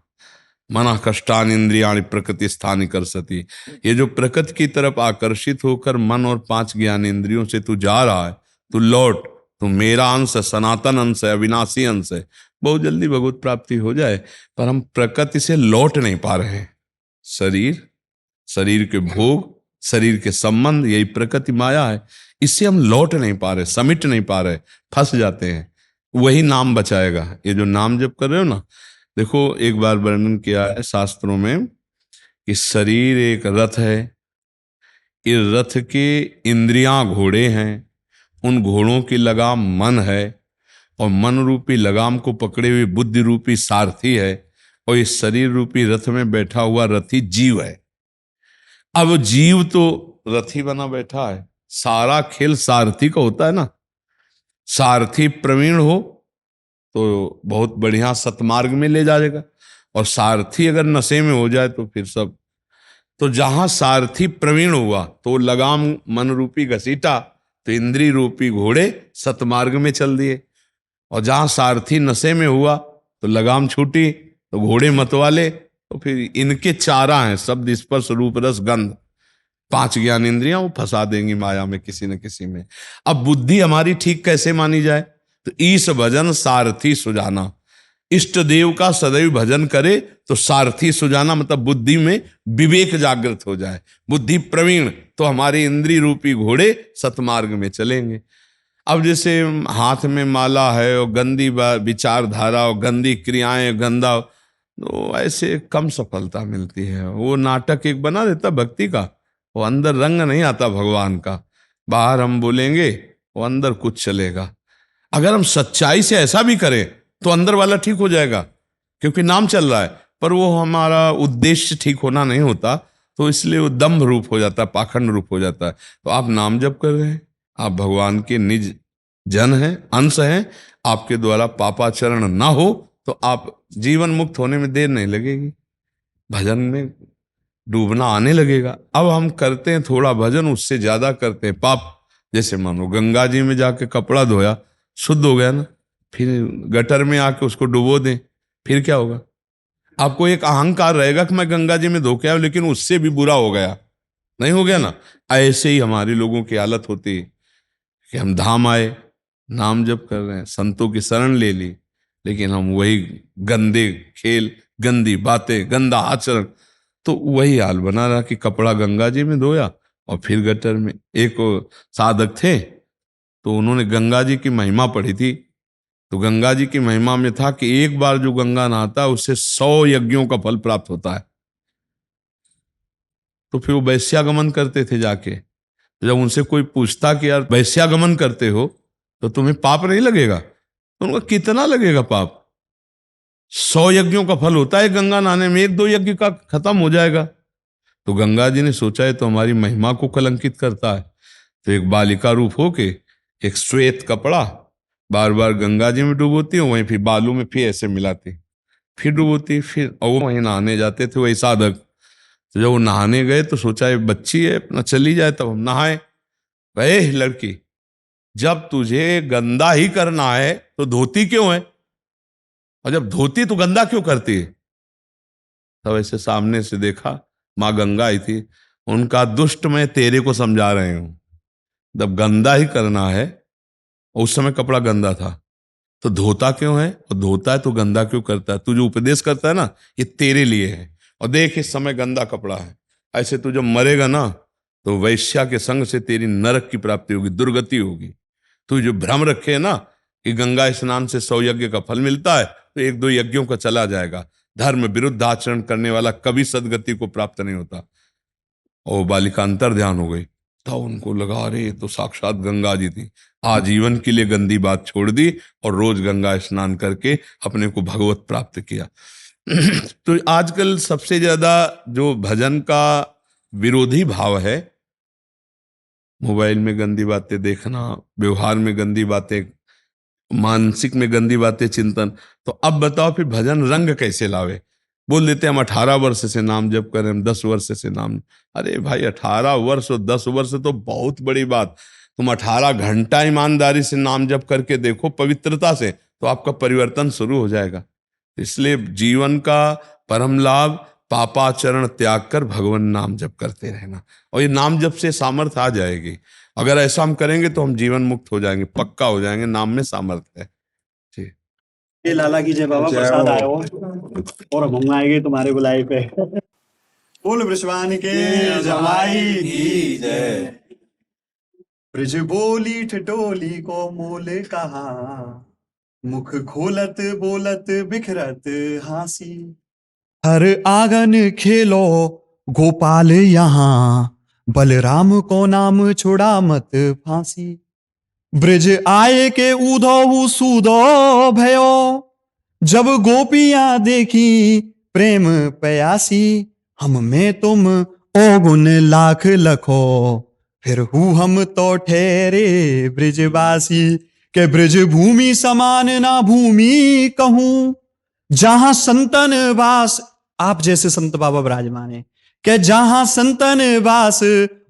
[SPEAKER 3] मना कष्टान इंद्रियाणि प्रकृति स्थानी कर सती। ये जो प्रकृति की तरफ आकर्षित होकर मन और 5 ज्ञान इंद्रियों से तू जा रहा है, तू लौट, तू मेरा अंश है, सनातन अंश है, अविनाशी अंश है। बहुत जल्दी भगवत प्राप्ति हो जाए, पर हम प्रकृति से लौट नहीं पा रहे हैं। शरीर, शरीर के भोग, शरीर के संबंध, यही प्रकृति माया है, इससे हम लौट नहीं पा रहे, समिट नहीं पा रहे, फंस जाते हैं। वही नाम बचाएगा। ये जो नाम जप कर रहे हो ना, देखो एक बार वर्णन किया है शास्त्रों में कि शरीर एक रथ है, इस रथ के इंद्रियां घोड़े हैं, उन घोड़ों की लगाम मन है, और मन रूपी लगाम को पकड़े हुए बुद्धि रूपी सारथी है, और इस शरीर रूपी रथ में बैठा हुआ रथी जीव है। अब जीव तो रथी बना बैठा है, सारा खेल सारथी का होता है ना। सारथी प्रवीण हो तो बहुत बढ़िया सतमार्ग में ले जाएगा, और सारथी अगर नशे में हो जाए तो फिर सब। तो जहां सारथी प्रवीण हुआ तो लगाम मन रूपी घसीटा तो इंद्री रूपी घोड़े सतमार्ग में चल दिए, और जहां सारथी नशे में हुआ तो लगाम छूटी तो घोड़े मतवाले। तो फिर इनके चारा हैं शब्द स्पर्श रूप रस गंध, 5 ज्ञान इंद्रियां, वो फंसा देंगी माया में किसी न किसी में। अब बुद्धि हमारी ठीक कैसे मानी जाए? तो ईश भजन सारथी सुजाना, इष्ट देव का सदैव भजन करे तो सारथी सुजाना, मतलब बुद्धि में विवेक जागृत हो जाए, बुद्धि प्रवीण, तो हमारे इंद्रिय रूपी घोड़े सतमार्ग में चलेंगे। अब जैसे हाथ में माला है और गंदी विचारधारा और गंदी क्रियाएं, गंदा, तो ऐसे कम सफलता मिलती है। वो नाटक एक बना देता भक्ति का, वो अंदर रंग नहीं आता भगवान का। बाहर हम बोलेंगे, वो अंदर कुछ चलेगा। अगर हम सच्चाई से ऐसा भी करें तो अंदर वाला ठीक हो जाएगा, क्योंकि नाम चल रहा है, पर वो हमारा उद्देश्य ठीक होना नहीं होता, तो इसलिए वो दम्भ रूप हो जाता है, पाखंड रूप हो जाता है। तो आप नाम जप कर रहे हैं, आप भगवान के निज जन हैं, अंश हैं, आपके द्वारा पापाचरण ना हो तो आप जीवन मुक्त होने में देर नहीं लगेगी, भजन में डूबना आने लगेगा। अब हम करते हैं थोड़ा भजन, उससे ज्यादा करते हैं पाप। जैसे मानो गंगा जी में जाके कपड़ा धोया, शुद्ध हो गया ना, फिर गटर में आके उसको डुबो दें, फिर क्या होगा? आपको एक अहंकार रहेगा कि मैं गंगा जी में धो के आया, लेकिन उससे भी बुरा हो गया, नहीं हो गया ना। ऐसे ही हमारी लोगों की हालत होती है कि हम धाम आए, नाम जप कर रहे हैं, संतों की शरण ले ली, लेकिन हम वही गंदे खेल, गंदी बातें, गंदा आचरण, तो वही हाल बना रहा कि कपड़ा गंगा जी में धोया और फिर गटर में। एक साधक थे, तो उन्होंने गंगा जी की महिमा पढ़ी थी। तो गंगा जी की महिमा में था कि एक बार जो गंगा नहाता है उससे 100 यज्ञों का फल प्राप्त होता है। तो फिर वो वैश्यागमन करते थे जाके। तो जब उनसे कोई पूछता कि यार वैश्यागमन करते हो तो तुम्हें पाप नहीं लगेगा? तो उनका कितना लगेगा पाप? 100 यज्ञों का फल होता है गंगा नहाने में, 1-2 यज्ञ का खत्म हो जाएगा। तो गंगा जी ने सोचा है तो हमारी महिमा को कलंकित करता है। तो एक बालिका रूप होके एक श्वेत कपड़ा बार बार गंगा जी में डुबोती, वहीं फिर बालू में फिर ऐसे मिलाती, फिर डुबोती, फिर और वहीं नहाने जाते थे वही साधक। तो जब वो नहाने गए तो सोचा ये बच्ची है, अपना चली जाए, तब हम नहाए। गए लड़की, जब तुझे गंदा ही करना है तो धोती क्यों है? और जब धोती तो गंदा क्यों करती है? तब ऐसे सामने से देखा, माँ गंगा आई थी। उनका दुष्ट मैं तेरे को समझा रहे हूं, जब गंदा ही करना है, उस समय कपड़ा गंदा था, तो धोता क्यों है? और धोता है तो गंदा क्यों करता है? तू जो उपदेश करता है ना, ये तेरे लिए है। और देख इस समय गंदा कपड़ा है, ऐसे तू जब मरेगा ना तो वैश्या के संग से तेरी नरक की प्राप्ति होगी, दुर्गति होगी। तू जो भ्रम रखे है ना कि गंगा स्नान से 100 यज्ञ का फल मिलता है, तो 1-2 यज्ञों का चला जाएगा। धर्म विरुद्ध आचरण करने वाला कभी सदगति को प्राप्त नहीं होता। और बालिका अंतर ध्यान हो गई, तो उनको लगा अरे तो साक्षात गंगा जी थी। आजीवन के लिए गंदी बात छोड़ दी और रोज गंगा स्नान करके अपने को भगवत प्राप्त किया। तो आजकल सबसे ज्यादा जो भजन का विरोधी भाव है, मोबाइल में गंदी बातें देखना, व्यवहार में गंदी बातें, मानसिक में गंदी बातें, चिंतन। तो अब बताओ फिर भजन रंग कैसे लावे? बोल देते हम 18 वर्ष से नाम जप करें, हम 10 वर्ष से नाम। अरे भाई 18 वर्ष और 10 वर्ष तो बहुत बड़ी बात। तुम 18 घंटा ईमानदारी से नाम जप करके देखो, पवित्रता से, तो आपका परिवर्तन शुरू हो जाएगा। इसलिए जीवन का परम लाभ पापाचरण त्याग कर भगवान नाम जप करते रहना, और ये नाम जप से सामर्थ्य आ जाएगी। अगर ऐसा हम करेंगे तो हम जीवन मुक्त हो जाएंगे, पक्का हो जाएंगे। नाम में सामर्थ्य है।
[SPEAKER 7] ये लाला की जय बाबा, प्रसाद आए हो और हम आएंगे तुम्हारे बुलाए पे। बोल वृषवान के जमाई की जय। ब्रज बोली ठिठोली को मोल कहा, मुख खोलत बोलत बिखरत हासी। हर आंगन खेलो गोपाल यहाँ, बलराम को नाम छुड़ा मत फांसी। ब्रज आए के ऊधो सूदो भयो, जब गोपियां देखी प्रेम प्यासी। हम में तुम ओ गुण लाख लखो, फिर हूँ हम तो ठहरे ब्रजवासी। के ब्रज भूमि समान ना भूमि कहूं, जहां संतन वास। आप जैसे संत बाबा विराजमान है, के जहां संतन वास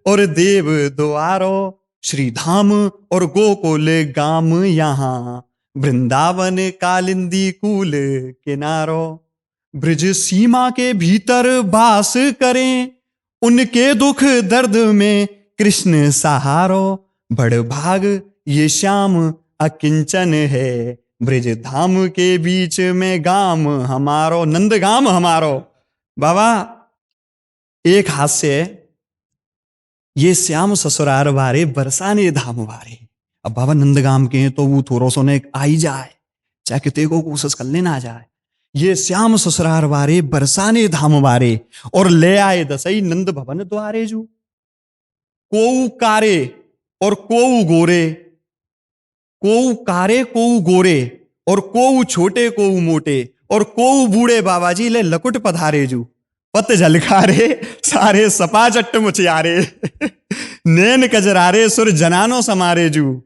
[SPEAKER 7] और देव द्वारो। श्री धाम और गोकुल गाम यहाँ, वृंदावन कालिंदी कूल किनारो। ब्रज सीमा के भीतर वास करें, उनके दुख दर्द में कृष्ण सहारो। बड़ भाग ये श्याम अकिंचन है, ब्रज धाम के बीच में गाम हमारो, नंद गाम हमारो। बाबा एक हाथ से ये श्याम ससुरार वारे बरसाने धाम वारे। अब बाबा नंदगाम के हैं तो वो थोड़ा सो ने आई जाए, चाहे कितने को कोशिश कर लेना जाए। ये श्याम ससुरार वारे बरसाने धाम वारे, और ले आए दसई नंद भवन द्वारे जू। कोऊ कारे और कोऊ गोरे, कोऊ कारे कोऊ गोरे, और कोऊ छोटे कोऊ मोटे, और कोऊ बूढ़े बाबा जी ले लकुट पधारे जू। पत झलकारे सारे सपा चट्ट मुचियारे, नैन कजरारे सुर जनानो समारे जू।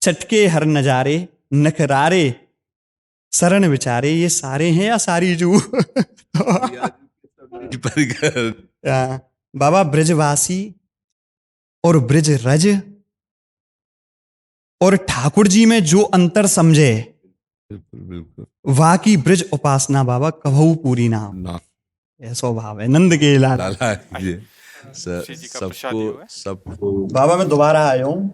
[SPEAKER 7] चटके हर नजारे नखरारे शरण विचारे, ये सारे हैं या सारी जू? बाबा ब्रजवासी और ब्रज रज और ठाकुर जी में जो अंतर समझे,
[SPEAKER 3] बिल्कुल
[SPEAKER 7] वाकी ब्रज उपासना बाबा कभू पूरी ना। ऐसा भाव है नंद के लाल।
[SPEAKER 3] लाला जी
[SPEAKER 1] श्री जी का प्रसाद ही हुआ है।
[SPEAKER 3] सबको
[SPEAKER 7] बाबा मैं दोबारा आया हूँ।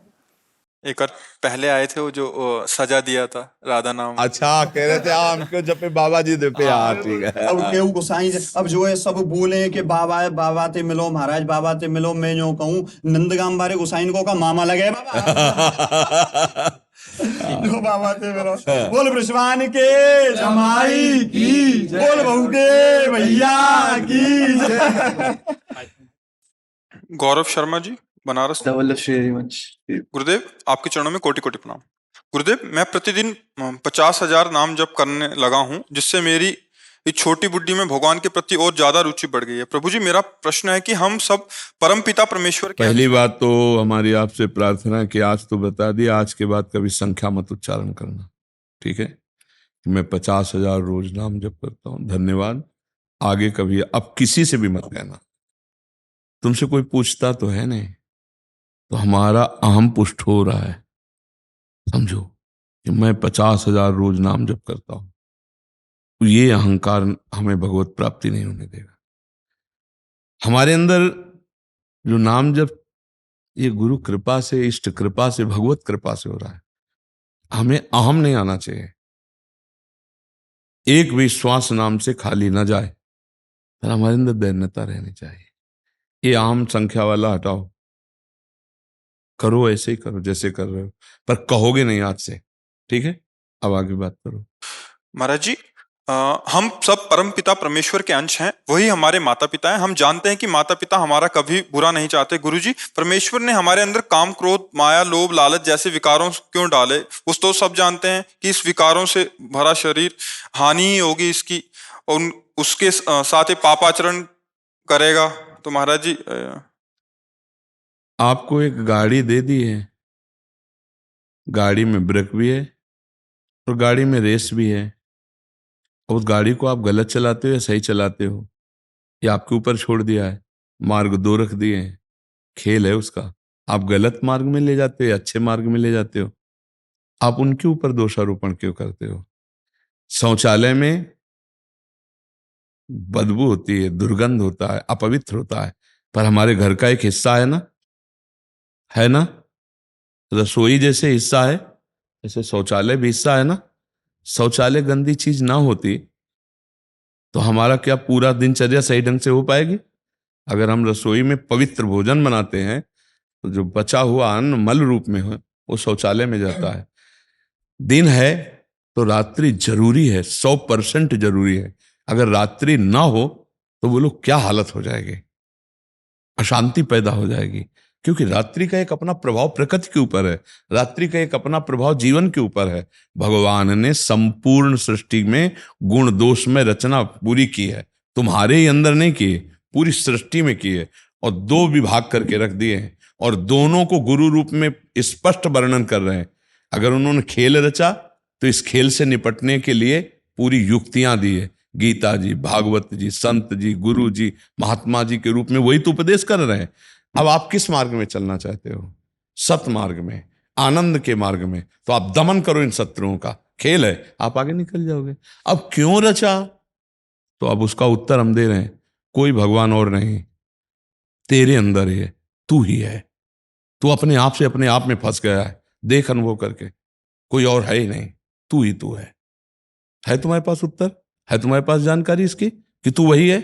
[SPEAKER 1] एक और पहले आए थे वो जो सजा दिया था राधा नाम।
[SPEAKER 3] अच्छा कह रहे थे हमको जब पे बाबा जी दे पे। हाँ ठीक है।
[SPEAKER 7] अब केहू गोसाई अब जो है सब बोले कि बाबा है, बाबा ते मिलो महाराज, बाबा ते मिलो। मैं जो कहूँ नंदगाम बारे गोसाइन को का मामा लगे बाबा। जो बाबा ते मिलो। बोल वृषवान के जमाई की, बोल बहू के भैया की।
[SPEAKER 1] गौरव शर्मा जी, बनारस।
[SPEAKER 6] वल्लभ श्री हरिवंश।
[SPEAKER 1] गुरुदेव आपके चरणों में कोटि कोटि प्रणाम। गुरुदेव मैं प्रतिदिन 50,000 नाम जप करने लगा हूँ, जिससे मेरी इस छोटी बुद्धि में भगवान के प्रति और ज्यादा रुचि बढ़ गई है। प्रभु जी मेरा प्रश्न है कि हम सब परमपिता परमेश्वर के
[SPEAKER 3] पहली बात तो हमारी आपसे प्रार्थना है कि आज तो बता दिया, आज के बाद कभी संख्या मत उच्चारण करना, ठीक है? मैं 50,000 रोज नाम जप करता हूँ, धन्यवाद। आगे कभी अब किसी से भी मत कहना। तुमसे कोई पूछता तो है नहीं, तो हमारा अहम पुष्ट हो रहा है। समझो कि मैं 50,000 रोज नाम जप करता हूं, तो ये अहंकार हमें भगवत प्राप्ति नहीं होने देगा। हमारे अंदर जो नाम जप ये गुरु कृपा से, इष्ट कृपा से, भगवत कृपा से हो रहा है। हमें अहम नहीं आना चाहिए। एक भी श्वास नाम से खाली ना जाए। पर हमारे अंदर दैन्यता रहनी चाहिए। ये आम संख्या वाला हटाओ, करो ऐसे ही करो जैसे कर रहे हो, पर कहोगे नहीं आज से, ठीक है? अब आगे बात करो।
[SPEAKER 1] महाराज जी, हम सब परम पिता परमेश्वर के अंश हैं, वही हमारे माता पिता हैं। हम जानते हैं कि माता पिता हमारा कभी बुरा नहीं चाहते। गुरुजी, परमेश्वर ने हमारे अंदर काम, क्रोध, माया, लोभ, लालच जैसे विकारों क्यों डाले? उस तो सब जानते हैं कि इस विकारों से भरा शरीर हानि ही होगी इसकी, और उसके साथ ही पापाचरण करेगा। तो महाराज जी,
[SPEAKER 3] आपको एक गाड़ी दे दी है, गाड़ी में ब्रेक भी है और गाड़ी में रेस भी है। उस गाड़ी को आप गलत चलाते हो या सही चलाते हो, ये आपके ऊपर छोड़ दिया है। मार्ग दो रख दिए हैं, खेल है उसका। आप गलत मार्ग में ले जाते हो या अच्छे मार्ग में ले जाते हो? आप उनके ऊपर दोषारोपण क्यों करते हो? शौचालय में बदबू होती है, दुर्गंध होता है, अपवित्र होता है, पर हमारे घर का एक हिस्सा है ना? रसोई जैसे हिस्सा है, ऐसे शौचालय भी हिस्सा है ना? शौचालय गंदी चीज ना होती तो हमारा क्या पूरा दिनचर्या सही ढंग से हो पाएगी? अगर हम रसोई में पवित्र भोजन बनाते हैं तो जो बचा हुआ अन्न मल रूप में हो वो शौचालय में जाता है। दिन है तो रात्रि जरूरी है, 100% जरूरी है। अगर रात्रि ना हो तो वो लोग क्या हालत हो जाएगी, अशांति पैदा हो जाएगी। क्योंकि रात्रि का एक अपना प्रभाव प्रकृति के ऊपर है, रात्रि का एक अपना प्रभाव जीवन के ऊपर है। भगवान ने संपूर्ण सृष्टि में गुण दोष में रचना पूरी की है, तुम्हारे ही अंदर नहीं की, पूरी सृष्टि में की है, और दो विभाग करके रख दिए हैं, और दोनों को गुरु रूप में स्पष्ट वर्णन कर रहे हैं। अगर उन्होंने खेल रचा तो इस खेल से निपटने के लिए पूरी युक्तियां दी है। गीता जी, भागवत जी, संत जी, गुरु जी, महात्मा जी के रूप में वही तो उपदेश कर रहे हैं। अब आप किस मार्ग में चलना चाहते हो? सत मार्ग में, आनंद के मार्ग में। तो आप दमन करो इन शत्रुओं का, खेल है, आप आगे निकल जाओगे। अब क्यों रचा? तो अब उसका उत्तर हम दे रहे हैं, कोई भगवान और नहीं, तेरे अंदर ही है, तू ही है। तू अपने आप से अपने आप में फंस गया है, देख अनुभव करके, कोई और है ही नहीं, तू ही तू है। है तुम्हारे पास उत्तर? है तुम्हारे पास जानकारी इसकी कि तू वही है?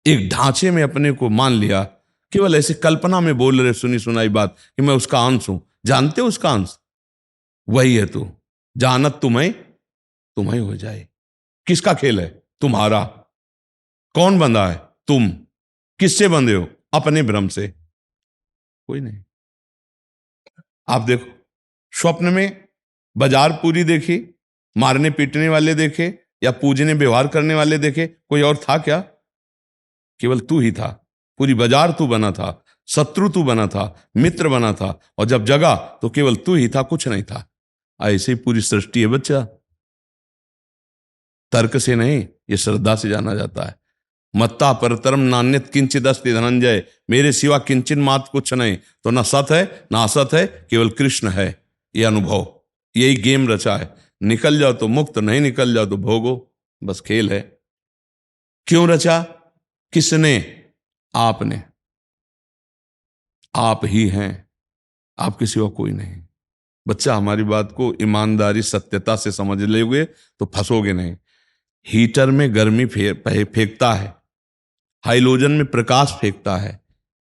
[SPEAKER 3] एक ढांचे में अपने को मान लिया, केवल ऐसे कल्पना में बोल रहे सुनी सुनाई बात कि मैं उसका अंश हूं। जानते हो उसका अंश वही है तू। जानत तुम्हें हो जाए। किसका खेल है? तुम्हारा। कौन बंधा है? तुम। किससे बंधे हो? अपने भ्रम से, कोई नहीं। आप देखो, स्वप्न में बाजार पूरी देखी, मारने पीटने वाले देखे या पूजने व्यवहार करने वाले देखे, कोई और था क्या? केवल तू ही था। पूरी बाजार तू बना था, शत्रु तू बना था, मित्र बना था, और जब जगा तो केवल तू ही था, कुछ नहीं था। ऐसे ही पूरी सृष्टि है बच्चा। तर्क से नहीं, ये श्रद्धा से जाना जाता है। मत्ता परतरम नान्यत किंचित अस्ति धनंजय, मेरे सिवा किंचित मात कुछ नहीं। तो ना सत है ना असत है, केवल कृष्ण है। ये अनुभव, यही गेम रचा है। निकल जाओ तो मुक्त, नहीं निकल जाओ तो भोगो, बस खेल है। क्यों रचा? किसने? आपने। आप ही हैं, आपके सिवा कोई नहीं। बच्चा, हमारी बात को ईमानदारी सत्यता से समझ लोगे तो फंसोगे नहीं। हीटर में गर्मी फेंकता है, हाइलोजन में प्रकाश फेंकता है,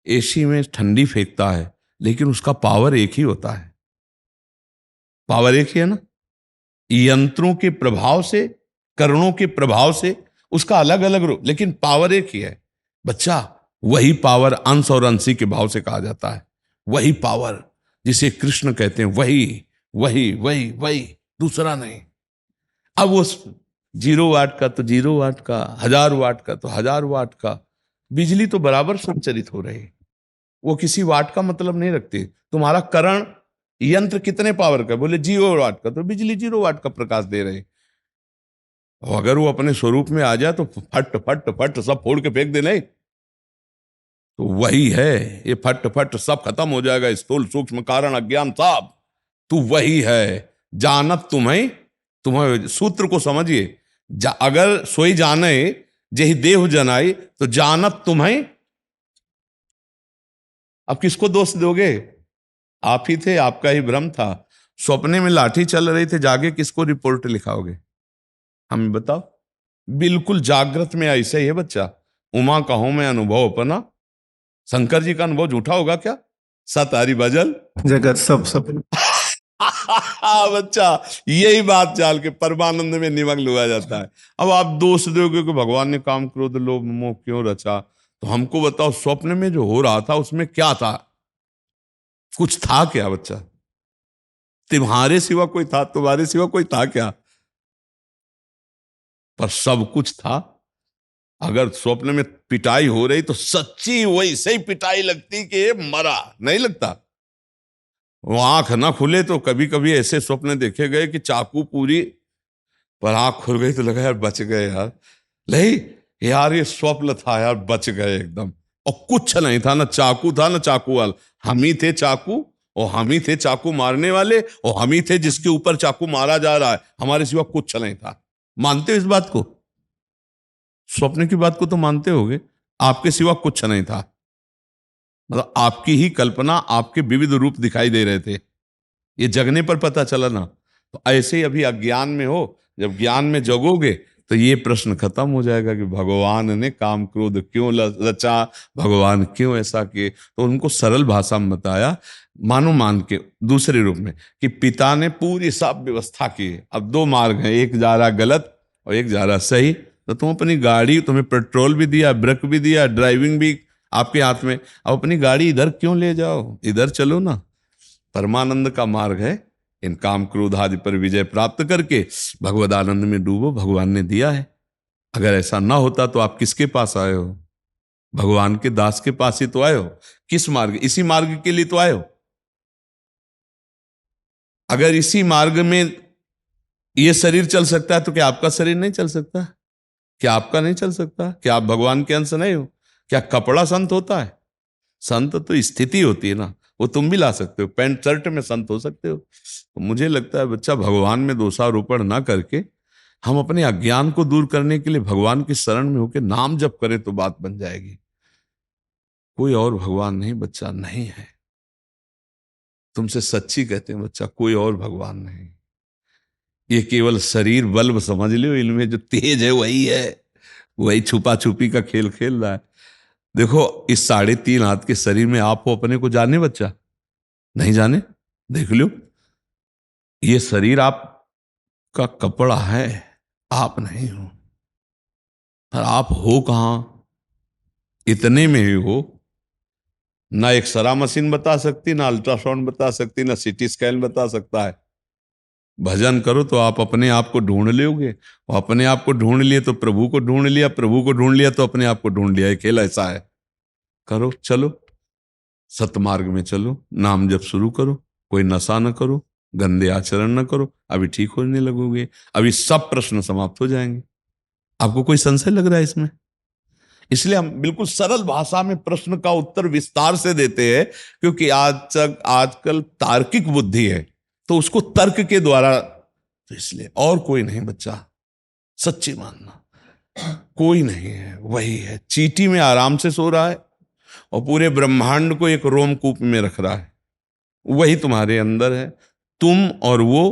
[SPEAKER 3] एसी में ठंडी फेंकता है, लेकिन उसका पावर एक ही होता है। पावर एक ही है ना। यंत्रों के प्रभाव से, करणों के प्रभाव से उसका अलग अलग रूप, लेकिन पावर एक ही है। बच्चा, वही पावर अंश और अंशी के भाव से कहा जाता है। वही पावर जिसे कृष्ण कहते हैं, वही वही वही वही, दूसरा नहीं। अब वो 0 वाट का तो 0 वाट का, 1000 वाट का तो 1000 वाट का, बिजली तो बराबर संचरित हो रही। वो किसी वाट का मतलब नहीं रखती। तुम्हारा करण यंत्र कितने पावर का? बोले 0 वाट का, तो बिजली 0 वाट का प्रकाश दे रहे। और अगर वो अपने स्वरूप में आ जाए तो फट फट फट सब फोड़ के फेंक देने, तो वही है। ये फट फट सब खत्म हो जाएगा, स्थूल सूक्ष्म कारण अज्ञान सब। तू वही है। जानत तुम्हें सूत्र को समझिए। अगर सोई जाने जेहि देह जनाई, तो जानत तुम्हें। अब किसको दोष दोगे? आप ही थे, आपका ही भ्रम था। सपने में लाठी चल रही थे, जागे किसको रिपोर्ट लिखाओगे? हमें बताओ। बिल्कुल जागृत में ऐसा ही है बच्चा। उमा कहो मैं अनुभव अपना। शंकर जी का अनुभव झूठा होगा क्या? सतारी बजल
[SPEAKER 6] जगत सब सपन।
[SPEAKER 3] बच्चा यही बात चाल के परमानंद में निमग्न हुआ जाता है। अब आप दोष दोगे कि भगवान ने काम क्रोध लोभ मोह क्यों रचा, तो हमको बताओ स्वप्न में जो हो रहा था उसमें क्या था? कुछ था क्या बच्चा? तुम्हारे सिवा कोई था? तुम्हारे सिवा कोई था क्या? पर सब कुछ था। अगर स्वप्न में पिटाई हो रही तो सच्ची वैसे ही पिटाई लगती कि ये मरा, नहीं लगता? वो आंख ना खुले तो कभी कभी ऐसे स्वप्न देखे गए कि चाकू पूरी, पर आंख खुल गई तो लगा यार बच गए यार, नहीं यार ये स्वप्न था यार, बच गए एकदम। और कुछ नहीं था, ना चाकू था ना चाकू वाला, हम ही थे चाकू और हम ही थे चाकू मारने वाले और हम ही थे जिसके ऊपर चाकू मारा जा रहा है, हमारे सिवा कुछ नहीं था। मानते हो इस बात को? स्वप्न की बात को तो मानते होगे, आपके सिवा कुछ नहीं था। मतलब आपकी ही कल्पना, आपके विविध रूप दिखाई दे रहे थे, ये जगने पर पता चला ना। तो ऐसे ही अभी अज्ञान में हो, जब ज्ञान में जगोगे तो ये प्रश्न खत्म हो जाएगा कि भगवान ने काम क्रोध क्यों रचा, भगवान क्यों ऐसा किए। तो उनको सरल भाषा में बताया, मानो मान के दूसरे रूप में, कि पिता ने पूरी सब व्यवस्था की है। अब दो मार्ग हैं, एक जा रहा गलत और एक जा रहा सही। तो तुम अपनी गाड़ी, तुम्हें पेट्रोल भी दिया, ब्रेक भी दिया, ड्राइविंग भी आपके हाथ में, अब अपनी गाड़ी इधर क्यों ले जाओ, इधर चलो ना। परमानंद का मार्ग है, इन काम क्रोध आदि पर विजय प्राप्त करके भगवद आनंद में डूबो, भगवान ने दिया है। अगर ऐसा ना होता तो आप किसके पास आए हो? भगवान के दास के पास ही तो आए हो। किस मार्ग? इसी मार्ग के लिए तो आए हो। अगर इसी मार्ग में ये शरीर चल सकता है तो क्या आपका शरीर नहीं चल सकता? क्या आपका नहीं चल सकता? क्या आप भगवान के अंश नहीं हो? क्या कपड़ा संत होता है? संत तो स्थिति होती है ना, वो तुम भी ला सकते हो, पैंट शर्ट में संत हो सकते हो। तो मुझे लगता है बच्चा, भगवान में दोषारोपण ना करके हम अपने अज्ञान को दूर करने के लिए भगवान की शरण में होकर नाम जप करें तो बात बन जाएगी। कोई और भगवान नहीं बच्चा, नहीं है। तुमसे सच्ची कहते हैं बच्चा, कोई और भगवान नहीं। ये केवल शरीर बल्ब समझ लो, इनमें जो तेज है वही है, वही छुपा छुपी का खेल खेल रहा है। देखो इस 3.5 हाथ के शरीर में आप हो, अपने को जाने बच्चा? नहीं जाने? देख लो, ये शरीर आपका कपड़ा है, आप नहीं हो। पर आप हो कहां? इतने में ही हो। ना एक्सरा मशीन बता सकती, ना अल्ट्रासाउंड बता सकती, ना सीटी स्कैन बता सकता है। भजन करो तो आप अपने आप को ढूंढ लोगे, और अपने आप को ढूंढ लिए तो प्रभु को ढूंढ लिया, प्रभु को ढूंढ लिया तो अपने आप को ढूंढ लिया। खेल ऐसा है। करो, चलो सतमार्ग में चलो, नाम जप शुरू करो, कोई नशा न करो, गंदे आचरण न करो, अभी ठीक होने लगोगे, अभी सब प्रश्न समाप्त हो जाएंगे। आपको कोई संशय लग रहा है इसमें? इसलिए हम बिल्कुल सरल भाषा में प्रश्न का उत्तर विस्तार से देते हैं, क्योंकि आजकल तार्किक बुद्धि है तो उसको तर्क के द्वारा, तो इसलिए और कोई नहीं बच्चा, सच्ची मानना कोई नहीं है, वही है। चींटी में आराम से सो रहा है और पूरे ब्रह्मांड को एक रोमकूप में रख रहा है, वही तुम्हारे अंदर है। तुम और वो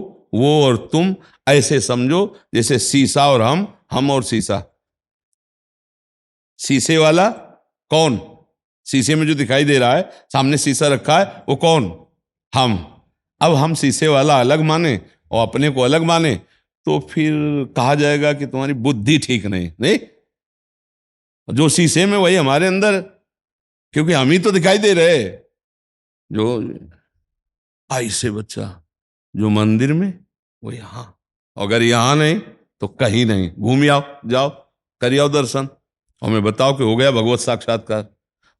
[SPEAKER 3] और तुम, ऐसे समझो जैसे शीशा और हम और शीशा। शीशे वाला कौन? शीशे में जो दिखाई दे रहा है, सामने शीशा रखा है, वो कौन? हम। अब हम शीशे वाला अलग माने और अपने को अलग माने तो फिर कहा जाएगा कि तुम्हारी बुद्धि ठीक नहीं। जो शीशे में वही हमारे अंदर, क्योंकि हम ही तो दिखाई दे रहे। जो ऐसे बच्चा, जो मंदिर में वो यहां, अगर यहां नहीं तो कहीं नहीं। घूम आओ, जाओ कर आओ दर्शन, और मैं बताओ कि हो गया भगवत साक्षात्कार।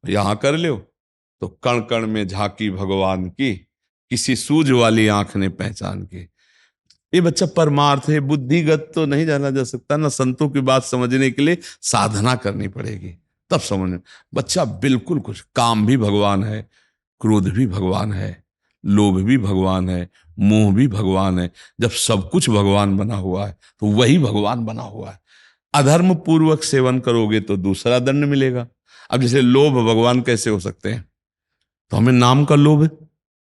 [SPEAKER 3] यहां कर लो तो कण कण में झांकी भगवान की, किसी सूझ वाली आंख ने पहचान की। ये बच्चा परमार्थ है, बुद्धिगत तो नहीं जाना जा सकता ना। संतों की बात समझने के लिए साधना करनी पड़ेगी, तब समझ। बच्चा बिल्कुल कुछ, काम भी भगवान है, क्रोध भी भगवान है, लोभ भी भगवान है, मोह भी भगवान है। जब सब कुछ भगवान बना हुआ है तो वही भगवान बना हुआ है। अधर्म पूर्वक सेवन करोगे तो दूसरा दंड मिलेगा। अब जैसे लोभ भगवान कैसे हो सकते हैं? तो हमें नाम का लोभ है,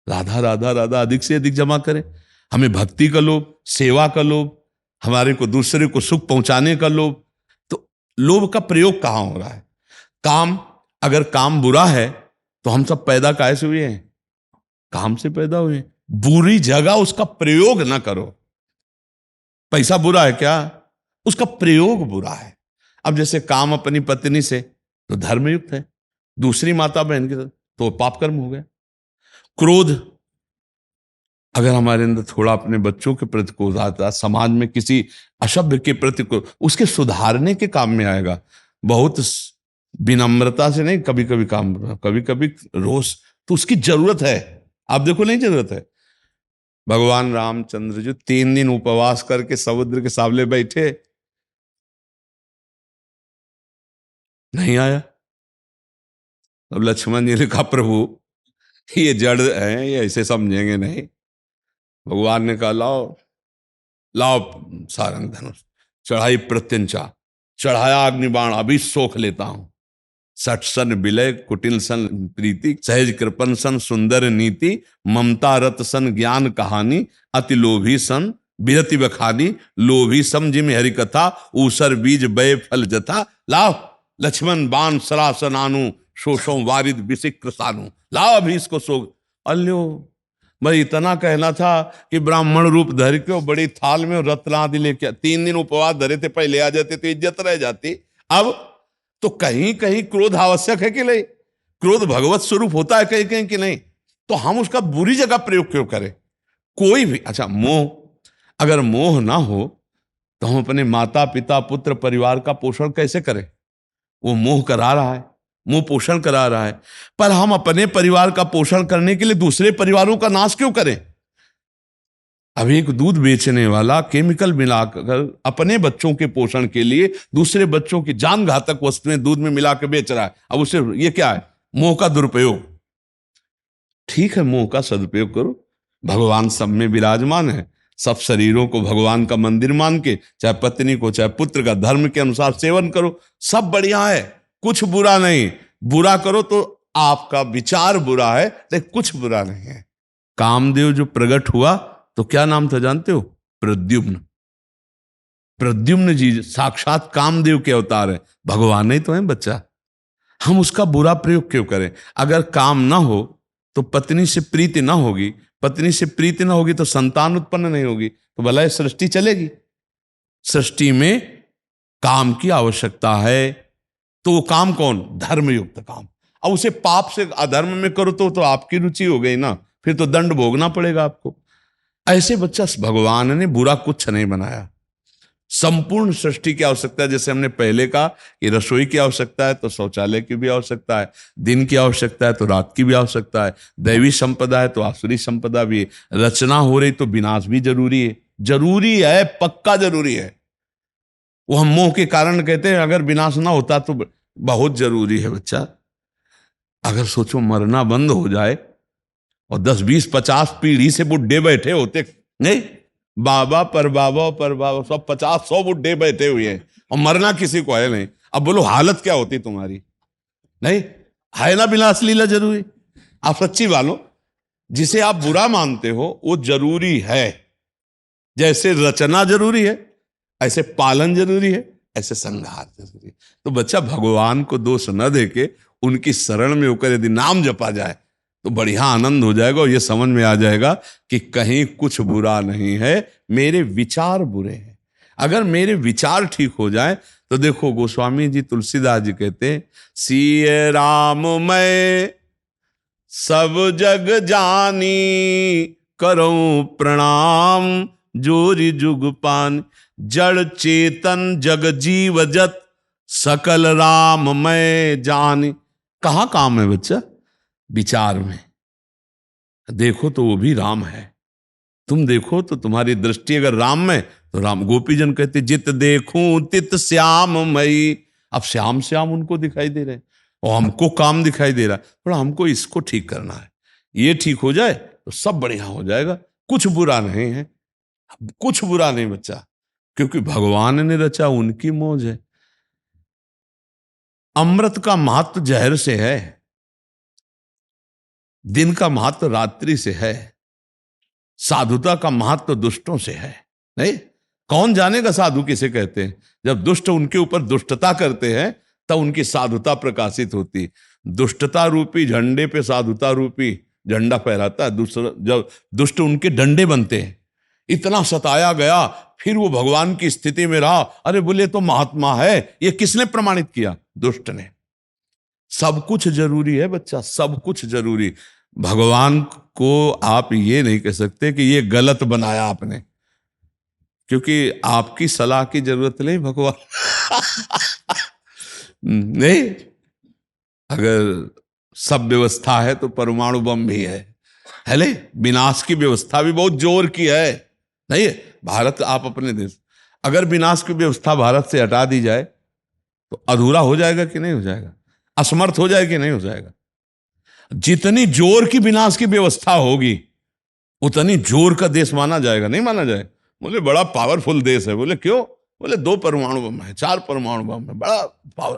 [SPEAKER 3] राधा राधा राधा अधिक से अधिक जमा करें। हमें भक्ति का लोभ, सेवा का लोभ, हमारे को दूसरे को सुख पहुंचाने का लोभ। तो लोभ का प्रयोग कहां हो रहा है? काम, अगर काम बुरा है तो हम सब पैदा कैसे हुए हैं? काम से पैदा हुए हैं। बुरी जगह उसका प्रयोग ना करो। पैसा बुरा है क्या? उसका प्रयोग बुरा है। अब जैसे काम अपनी पत्नी से तो धर्मयुक्त है, दूसरी माता बहन के साथ तो पाप कर्म हो गया। क्रोध अगर हमारे अंदर थोड़ा अपने बच्चों के प्रति क्रोध आता है, समाज में किसी अशुभ के प्रति क्रोध, उसके सुधारने के काम में आएगा। बहुत विनम्रता से नहीं, कभी कभी काम, कभी कभी रोष, तो उसकी जरूरत है। आप देखो नहीं जरूरत है। भगवान रामचंद्र जी 3 दिन उपवास करके समुद्र के सामने बैठे, नहीं आया। अब लक्ष्मण जी ने कहा प्रभु ये जड़ है, ये ऐसे समझेंगे नहीं। भगवान ने कहा लाओ लाओ सारंग धनुष, चढ़ाई प्रत्यंचा, चढ़ाया अग्निबाण, अभी सोख लेता हूं। सठ सन विलय, कुटिल सन प्रीति, सहज कृपन सन सुंदर नीति, ममता रत सन ज्ञान कहानी, अति लोभी सन विरति बखानी, लोभी सम जिम हरि कथा, ऊसर बीज बय फल जथा। लाओ लक्ष्मण बाण सरासन आनु, शोषों वारिद विशिक्र सानु। लाओ अभी इसको सोख। अल्यो भाई इतना कहना था कि ब्राह्मण रूप धर के बड़ी थाल में रत्न आदि लेके 3 दिन उपवास धरे थे, पहले आ जाते तो इज्जत रह जाती। अब तो कहीं कहीं क्रोध आवश्यक है कि नहीं? क्रोध भगवत स्वरूप होता है कहीं कहीं कि नहीं? तो हम उसका बुरी जगह प्रयोग क्यों करें? कोई भी, अच्छा मोह, अगर मोह ना हो तो हम अपने माता पिता पुत्र परिवार का पोषण कैसे करें? वो मोह करा रहा है, मोह पोषण करा रहा है, पर हम अपने परिवार का पोषण करने के लिए दूसरे परिवारों का नाश क्यों करें? अब एक दूध बेचने वाला केमिकल मिलाकर अपने बच्चों के पोषण के लिए दूसरे बच्चों की जान घातक वस्तुएं दूध में मिला के बेच रहा है। अब उसे ये क्या है? मोह का दुरुपयोग। ठीक है, मोह का सदुपयोग करो। भगवान सब में विराजमान है, सब शरीरों को भगवान का मंदिर मान के, चाहे पत्नी को चाहे पुत्र का धर्म के अनुसार सेवन करो, सब बढ़िया है, कुछ बुरा नहीं। बुरा करो तो आपका विचार बुरा है, लेकिन कुछ बुरा नहीं है। कामदेव जो प्रकट हुआ तो क्या नाम था जानते हो? प्रद्युम्न। प्रद्युम्न जी साक्षात कामदेव के अवतार है, भगवान ही तो है बच्चा। हम उसका बुरा प्रयोग क्यों करें? अगर काम ना हो तो पत्नी से प्रीति ना होगी, पत्नी से प्रीति ना होगी तो संतान उत्पन्न नहीं होगी, तो भला ये सृष्टि चलेगी? सृष्टि में काम की आवश्यकता है। तो वो काम कौन? धर्मयुक्त काम। अब उसे पाप से अधर्म में करो तो आपकी रुचि हो गई ना, फिर तो दंड भोगना पड़ेगा आपको। ऐसे बच्चा भगवान ने बुरा कुछ नहीं बनाया। संपूर्ण सृष्टि की आवश्यकता है, जैसे हमने पहले कहा कि रसोई की आवश्यकता है तो शौचालय की भी आवश्यकता है, दिन की आवश्यकता है तो रात की भी आवश्यकता है, दैवी संपदा है तो आसुरी संपदा भी है, रचना हो रही तो विनाश भी जरूरी है। जरूरी है, पक्का जरूरी है। वो हम मोह के कारण कहते हैं, अगर विनाश ना होता तो बहुत जरूरी है बच्चा। अगर सोचो मरना बंद हो जाए और 10 20 50 पीढ़ी से बुढ़े बैठे होते, नहीं बाबा पर बाबा सब 50 100 बुढ़े बैठे हुए हैं और मरना किसी को है नहीं। अब बोलो हालत क्या होती तुम्हारी? नहीं है ना विनाश लीला जरूरी। आप सच्ची वालो, जिसे आप बुरा मानते हो वो जरूरी है। जैसे रचना जरूरी है, ऐसे पालन जरूरी है, ऐसे संहार जरूरी है। तो बच्चा भगवान को दोष न देके उनकी शरण में होकर यदि नाम जपा जाए तो बढ़िया आनंद हो जाएगा और ये समझ में आ जाएगा कि कहीं कुछ बुरा नहीं है, मेरे विचार बुरे हैं। अगर मेरे विचार ठीक हो जाए तो देखो गोस्वामी जी तुलसीदास जी कहते हैं, सिय राम मैं सब जग जानी, करऊं प्रणाम जोरी जुग पान, जड़ चेतन जग जीव जत, सकल राम मैं जानी। कहाँ काम है बच्चा? विचार में। देखो तो वो भी राम है, तुम देखो तो तुम्हारी दृष्टि अगर राम में तो राम। गोपीजन कहते जित देखूं तित श्याम मई। अब श्याम श्याम उनको दिखाई दे रहे हैं और हमको काम दिखाई दे रहा है, थोड़ा हमको इसको ठीक करना है। ये ठीक हो जाए तो सब बढ़िया हो जाएगा। कुछ बुरा नहीं है, कुछ बुरा नहीं बच्चा, क्योंकि भगवान ने रचा, उनकी मौज है। अमृत का महत्व जहर से है, दिन का महत्व रात्रि से है, साधुता का महत्व दुष्टों से है। नहीं, कौन जानेगा साधु किसे कहते हैं? जब दुष्ट उनके ऊपर दुष्टता करते हैं तब उनकी साधुता प्रकाशित होती। दुष्टता रूपी झंडे पे साधुता रूपी झंडा फहराता है, दूसरा जब दुष्ट उनके डंडे बनते हैं। इतना सताया गया, फिर वो भगवान की स्थिति में रहा। अरे बोले तो महात्मा है, ये किसने प्रमाणित किया? दुष्ट ने। सब कुछ जरूरी है बच्चा, सब कुछ जरूरी। भगवान को आप ये नहीं कह सकते कि ये गलत बनाया आपने, क्योंकि आपकी सलाह की जरूरत नहीं भगवान नहीं। अगर सब व्यवस्था है तो परमाणु बम भी है ले? विनाश की व्यवस्था भी बहुत जोर की है, नहीं है? भारत, आप अपने देश, अगर विनाश की व्यवस्था भारत से हटा दी जाए तो अधूरा हो जाएगा कि नहीं हो जाएगा? असमर्थ हो जाएगा कि नहीं हो जाएगा? जितनी जोर की विनाश की व्यवस्था होगी उतनी जोर का देश माना जाएगा, नहीं माना जाए? बोले बड़ा पावरफुल देश है। बोले क्यों? बोले 2 परमाणु बम है, 4 परमाणु बम है, बड़ा पावर।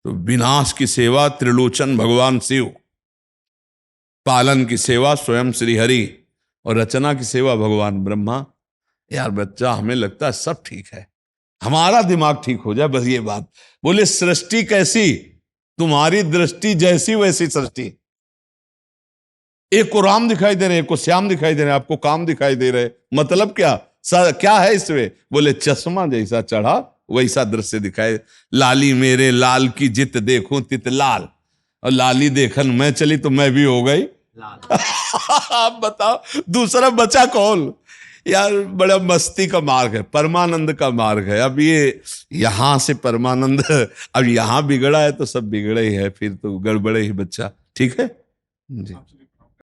[SPEAKER 3] तो विनाश की सेवा त्रिलोचन भगवान शिव, पालन की सेवा स्वयं श्री हरि, और रचना की सेवा भगवान ब्रह्मा। यार बच्चा, हमें लगता है सब ठीक है, हमारा दिमाग ठीक हो जाए बस, ये बात। बोले सृष्टि कैसी? तुम्हारी दृष्टि जैसी वैसी सृष्टि। एक को राम दिखाई दे रहे, एक को श्याम दिखाई दे रहे, आपको काम दिखाई दे रहे। मतलब क्या? क्या है इसमें? बोले चश्मा जैसा चढ़ा वैसा दृश्य दिखाए। लाली मेरे लाल की जित देखूं तित लाल, और लाली देखन मैं चली तो मैं भी हो गई आप बताओ दूसरा बचा कौन? यार बड़ा मस्ती का मार्ग है, परमानंद का मार्ग है। अब ये यहां से परमानंद, अब यहां बिगड़ा है तो सब बिगड़े ही है, फिर तो गड़बड़े ही बच्चा। ठीक है जी।